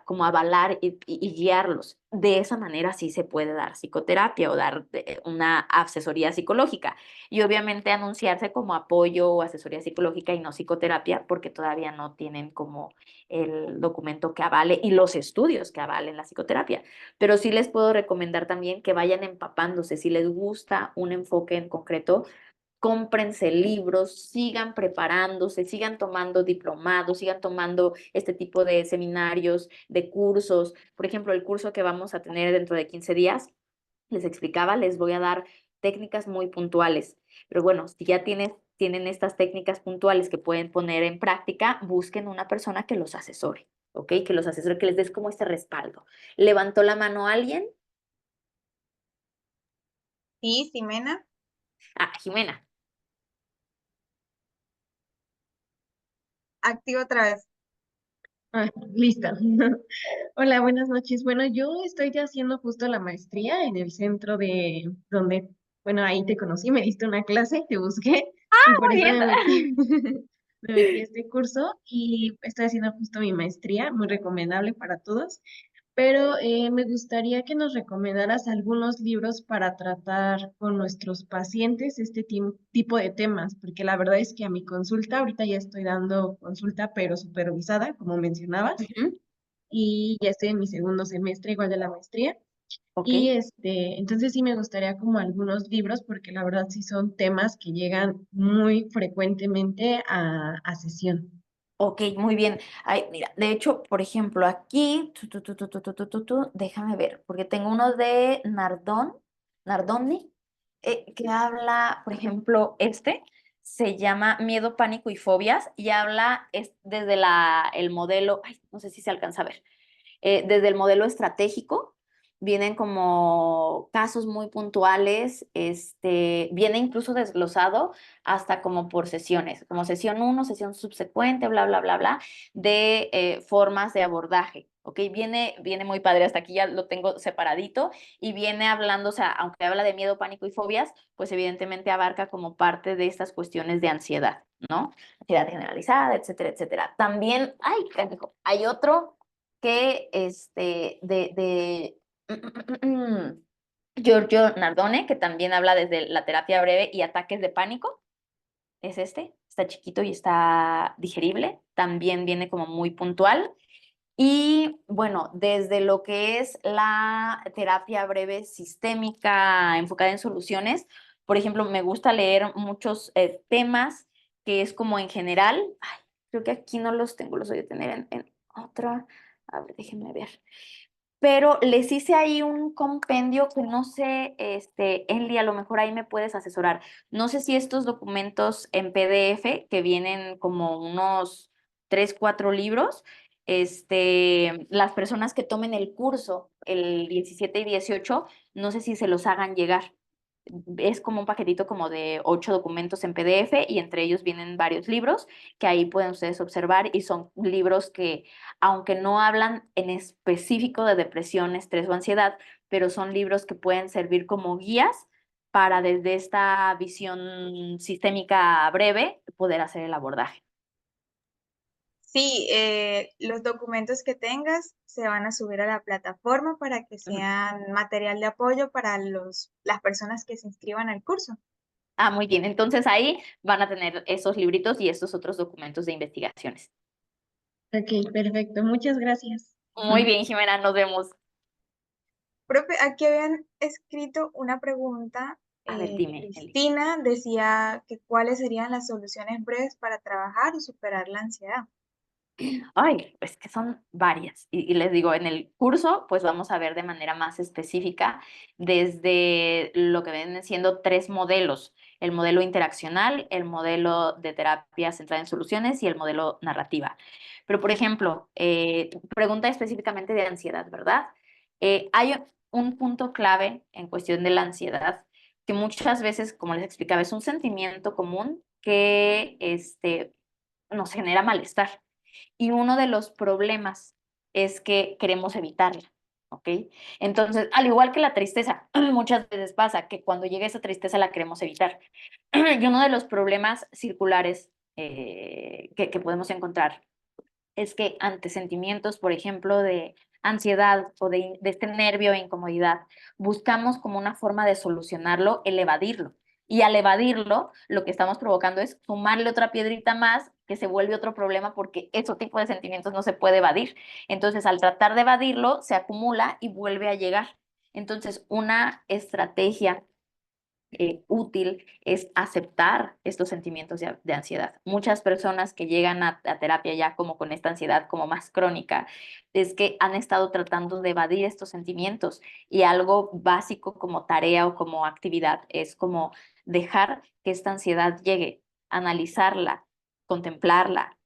Speaker 2: como avalar y guiarlos. De esa manera sí se puede dar psicoterapia o dar una asesoría psicológica y obviamente anunciarse como apoyo o asesoría psicológica y no psicoterapia porque todavía no tienen como el documento que avale y los estudios que avalen la psicoterapia. Pero sí les puedo recomendar también que vayan empapándose. Si les gusta un enfoque en concreto, cómprense libros, sigan preparándose, sigan tomando diplomados, sigan tomando este tipo de seminarios, de cursos. Por ejemplo, el curso que vamos a tener dentro de 15 días, les explicaba, les voy a dar técnicas muy puntuales. Pero bueno, si ya tienen estas técnicas puntuales que pueden poner en práctica, busquen una persona que los asesore, ¿ok? Que los asesore, que les des como este respaldo. ¿Levantó la mano alguien?
Speaker 1: Sí, Ximena.
Speaker 2: Ah, Jimena.
Speaker 1: Activo otra vez.
Speaker 4: Ah, lista. Hola, buenas noches. Bueno, yo estoy ya haciendo justo la maestría en el centro de donde, bueno, ahí te conocí, me diste una clase, te busqué y por
Speaker 2: Muy
Speaker 4: eso
Speaker 2: bien.
Speaker 4: me metí, me metí a este curso y estoy haciendo justo mi maestría, muy recomendable para todos. Pero me gustaría que nos recomendaras algunos libros para tratar con nuestros pacientes este tipo de temas, porque la verdad es que a mi consulta, ahorita ya estoy dando consulta, pero supervisada, como mencionabas,
Speaker 2: Ujú.
Speaker 4: y ya estoy en mi segundo semestre, igual de la maestría.
Speaker 2: Ok.
Speaker 4: Y entonces sí me gustaría como algunos libros, porque la verdad sí son temas que llegan muy frecuentemente a sesión.
Speaker 2: Ok, muy bien. Ay, mira, de hecho, por ejemplo, aquí, déjame ver, porque tengo uno de Nardoni, que habla, por ejemplo, se llama Miedo, Pánico y Fobias, y habla desde el modelo, ay, no sé si se alcanza a ver, desde el modelo estratégico, vienen como casos muy puntuales, viene incluso desglosado hasta como por sesiones, como sesión 1, sesión subsecuente, bla, bla, bla, bla, de formas de abordaje. ¿ok? Viene muy padre, hasta aquí ya lo tengo separadito y viene hablando, o sea, aunque habla de miedo, pánico y fobias, pues evidentemente abarca como parte de estas cuestiones de ansiedad, ¿no? Ansiedad generalizada, etcétera, etcétera. También, ay, carajo, hay otro que, Giorgio Nardone, que también habla desde la terapia breve y ataques de pánico. Es este, está chiquito y está digerible, también viene como muy puntual. Y bueno, desde lo que es la terapia breve sistémica enfocada en soluciones, por ejemplo, me gusta leer muchos temas que es como en general, ay, creo que aquí no los tengo, los voy a tener en otra, a ver, déjenme ver. Pero les hice ahí un compendio que no sé, Enli, a lo mejor ahí me puedes asesorar. No sé si estos documentos en PDF, que vienen como unos 3, 4 libros, las personas que tomen el curso el 17 y 18, no sé si se los hagan llegar. Es como un paquetito como de 8 documentos en PDF y entre ellos vienen varios libros que ahí pueden ustedes observar y son libros que, aunque no hablan en específico de depresión, estrés o ansiedad, pero son libros que pueden servir como guías para desde esta visión sistémica breve poder hacer el abordaje.
Speaker 1: Sí, los documentos que tengas se van a subir a la plataforma para que sean material de apoyo para las personas que se inscriban al curso.
Speaker 2: Ah, muy bien. Entonces ahí van a tener esos libritos y estos otros documentos de investigaciones.
Speaker 4: Ok, perfecto. Muchas gracias.
Speaker 2: Muy bien, Jimena, nos vemos.
Speaker 1: Profe, aquí habían escrito una pregunta.
Speaker 2: A ver, dime, Eli.
Speaker 1: Cristina decía que cuáles serían las soluciones breves para trabajar y superar la ansiedad.
Speaker 2: Ay, pues que son varias. Y les digo, en el curso, pues vamos a ver de manera más específica desde lo que vienen siendo 3 modelos: el modelo interaccional, el modelo de terapia centrada en soluciones y el modelo narrativa. Pero, por ejemplo, pregunta específicamente de ansiedad, ¿verdad? Hay un punto clave en cuestión de la ansiedad que muchas veces, como les explicaba, es un sentimiento común que nos genera malestar. Y uno de los problemas es que queremos evitarla, ¿ok? Entonces, al igual que la tristeza, muchas veces pasa que cuando llega esa tristeza la queremos evitar. Y uno de los problemas circulares que podemos encontrar es que ante sentimientos, por ejemplo, de ansiedad o de este nervio e incomodidad, buscamos como una forma de solucionarlo el evadirlo. Y al evadirlo, lo que estamos provocando es sumarle otra piedrita más que se vuelve otro problema porque ese tipo de sentimientos no se puede evadir. Entonces, al tratar de evadirlo, se acumula y vuelve a llegar. Entonces, una estrategia útil es aceptar estos sentimientos de ansiedad. Muchas personas que llegan a terapia ya como con esta ansiedad como más crónica, es que han estado tratando de evadir estos sentimientos y algo básico como tarea o como actividad es como dejar que esta ansiedad llegue, analizarla, contemplarla,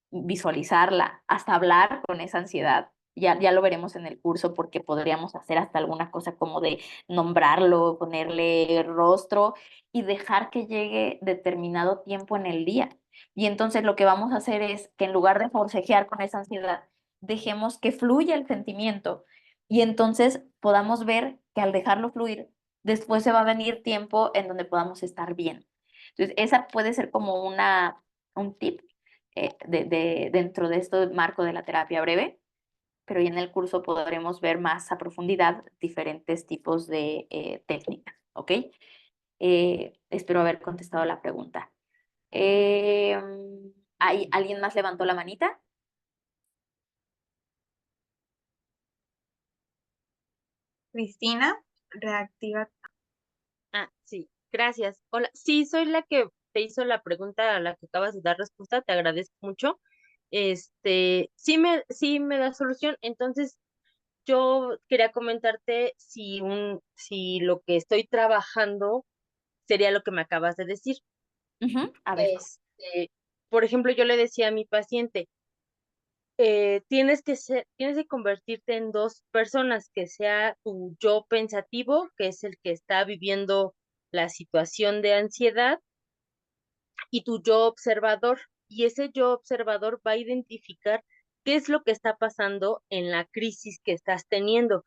Speaker 2: visualizarla, hasta hablar con esa ansiedad. Ya lo veremos en el curso porque podríamos hacer hasta alguna cosa como de nombrarlo, ponerle rostro y dejar que llegue determinado tiempo en el día. Y entonces lo que vamos a hacer es que en lugar de forcejear con esa ansiedad, dejemos que fluya el sentimiento y entonces podamos ver que al dejarlo fluir, después se va a venir tiempo en donde podamos estar bien. Entonces, esa puede ser como un tip dentro de este marco de la terapia breve, pero ya en el curso podremos ver más a profundidad diferentes tipos de técnicas, ¿ok? Espero haber contestado la pregunta. Eh, ¿Alguien más levantó la manita?
Speaker 1: Cristina, reactiva.
Speaker 5: Ah, sí, gracias. Hola, sí, soy la que te hizo la pregunta a la que acabas de dar respuesta, te agradezco mucho. Sí me da solución. Entonces, yo quería comentarte si lo que estoy trabajando sería lo que me acabas de decir.
Speaker 2: A ver.
Speaker 5: Por ejemplo, yo le decía a mi paciente, tienes que convertirte en 2 personas, que sea tu yo pensativo, que es el que está viviendo la situación de ansiedad, y tu yo observador. Y ese yo observador va a identificar qué es lo que está pasando en la crisis que estás teniendo.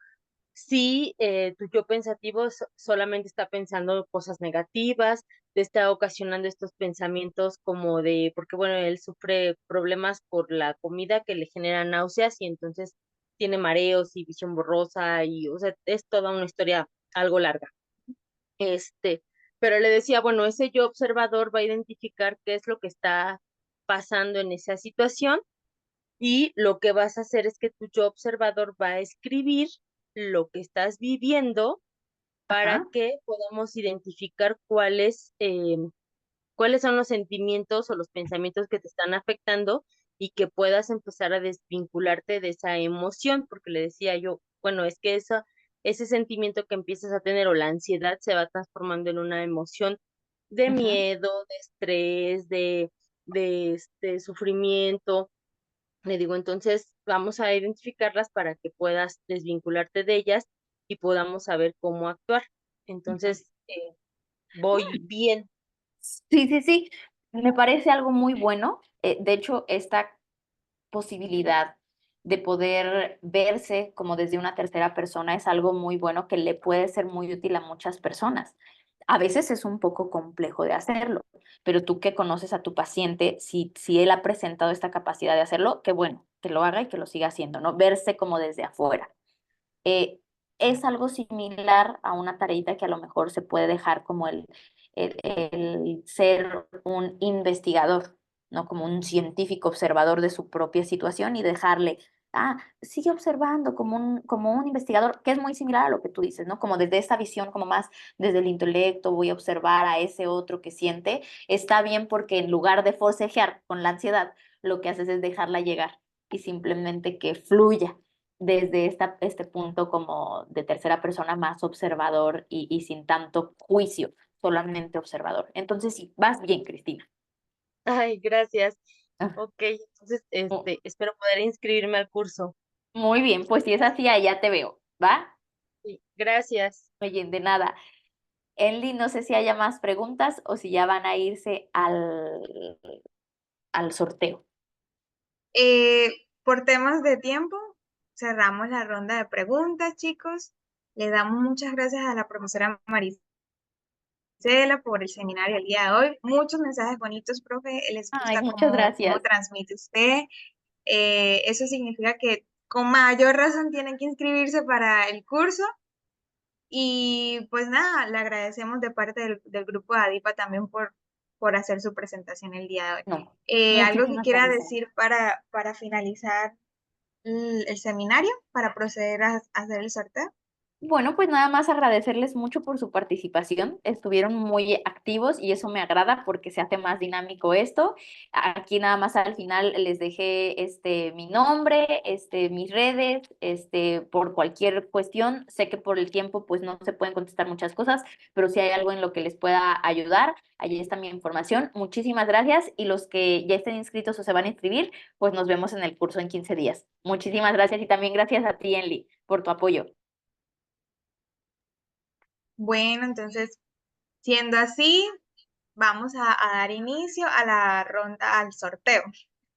Speaker 5: Si tu yo pensativo solamente está pensando cosas negativas, te está ocasionando estos pensamientos como de, porque bueno, él sufre problemas por la comida que le genera náuseas y entonces tiene mareos y visión borrosa y, o sea, es toda una historia algo larga. Este, pero le decía, bueno, ese yo observador va a identificar qué es lo que está pasando en esa situación y lo que vas a hacer es que tu yo observador va a escribir lo que estás viviendo para
Speaker 2: Ajá.
Speaker 5: que podamos identificar cuáles son los sentimientos o los pensamientos que te están afectando y que puedas empezar a desvincularte de esa emoción, porque le decía yo, bueno, es que ese sentimiento que empiezas a tener o la ansiedad se va transformando en una emoción de
Speaker 2: Ujú.
Speaker 5: miedo, de estrés, de sufrimiento. Le digo, entonces vamos a identificarlas para que puedas desvincularte de ellas y podamos saber cómo actuar.
Speaker 2: Ujú.
Speaker 5: Entonces, voy bien.
Speaker 2: Sí, sí, sí, me parece algo muy bueno. De hecho, esta posibilidad de poder verse como desde una tercera persona es algo muy bueno que le puede ser muy útil a muchas personas. A veces es un poco complejo de hacerlo, pero tú que conoces a tu paciente, si él ha presentado esta capacidad de hacerlo, qué bueno, que lo haga y que lo siga haciendo, ¿no? Verse como desde afuera. eh, es algo similar a una tareita que a lo mejor se puede dejar como el ser un investigador, ¿no? Como un científico observador de su propia situación y dejarle, sigue observando como un investigador, que es muy similar a lo que tú dices, ¿no? Como desde esta visión, como más desde el intelecto, voy a observar a ese otro que siente, está bien porque en lugar de forcejear con la ansiedad, lo que haces es dejarla llegar y simplemente que fluya desde este punto como de tercera persona más observador y sin tanto juicio, solamente observador. Entonces, sí, vas bien, Cristina.
Speaker 5: Ay, gracias.
Speaker 2: Ah,
Speaker 5: Ok, entonces,
Speaker 2: mu-
Speaker 5: espero poder inscribirme al curso.
Speaker 2: Muy bien, pues si es así, ahí ya te veo, ¿va?
Speaker 5: Sí, gracias.
Speaker 2: Oye, de nada. Enli, no sé si haya más preguntas o si ya van a irse al sorteo.
Speaker 1: Por temas de tiempo, cerramos la ronda de preguntas, chicos. Le damos muchas gracias a la profesora Maricela por el seminario el día de hoy. Muchos mensajes bonitos, profe. Les
Speaker 2: Ay,
Speaker 1: gusta
Speaker 2: muchas
Speaker 1: cómo
Speaker 2: gracias.
Speaker 1: transmite usted. Eso significa que con mayor razón tienen que inscribirse para el curso. Y pues nada, le agradecemos de parte del grupo de ADIPA también por hacer su presentación el día de hoy.
Speaker 2: No,
Speaker 1: ¿Algo que
Speaker 2: muchísimas
Speaker 1: quiera
Speaker 2: gracias.
Speaker 1: decir para finalizar el seminario, para proceder a hacer el sorteo?
Speaker 2: Bueno, pues nada más agradecerles mucho por su participación. Estuvieron muy activos y eso me agrada porque se hace más dinámico esto. Aquí nada más al final les dejé mi nombre, mis redes, por cualquier cuestión. Sé que por el tiempo pues no se pueden contestar muchas cosas, pero si hay algo en lo que les pueda ayudar, allí está mi información. Muchísimas gracias y los que ya estén inscritos o se van a inscribir, pues nos vemos en el curso en 15 días. Muchísimas gracias y también gracias a ti, Enli, por tu apoyo.
Speaker 1: Bueno, entonces, siendo así, vamos a dar inicio a la ronda, al sorteo.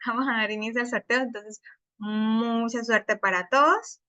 Speaker 1: Vamos a dar inicio al sorteo, entonces, mucha suerte para todos.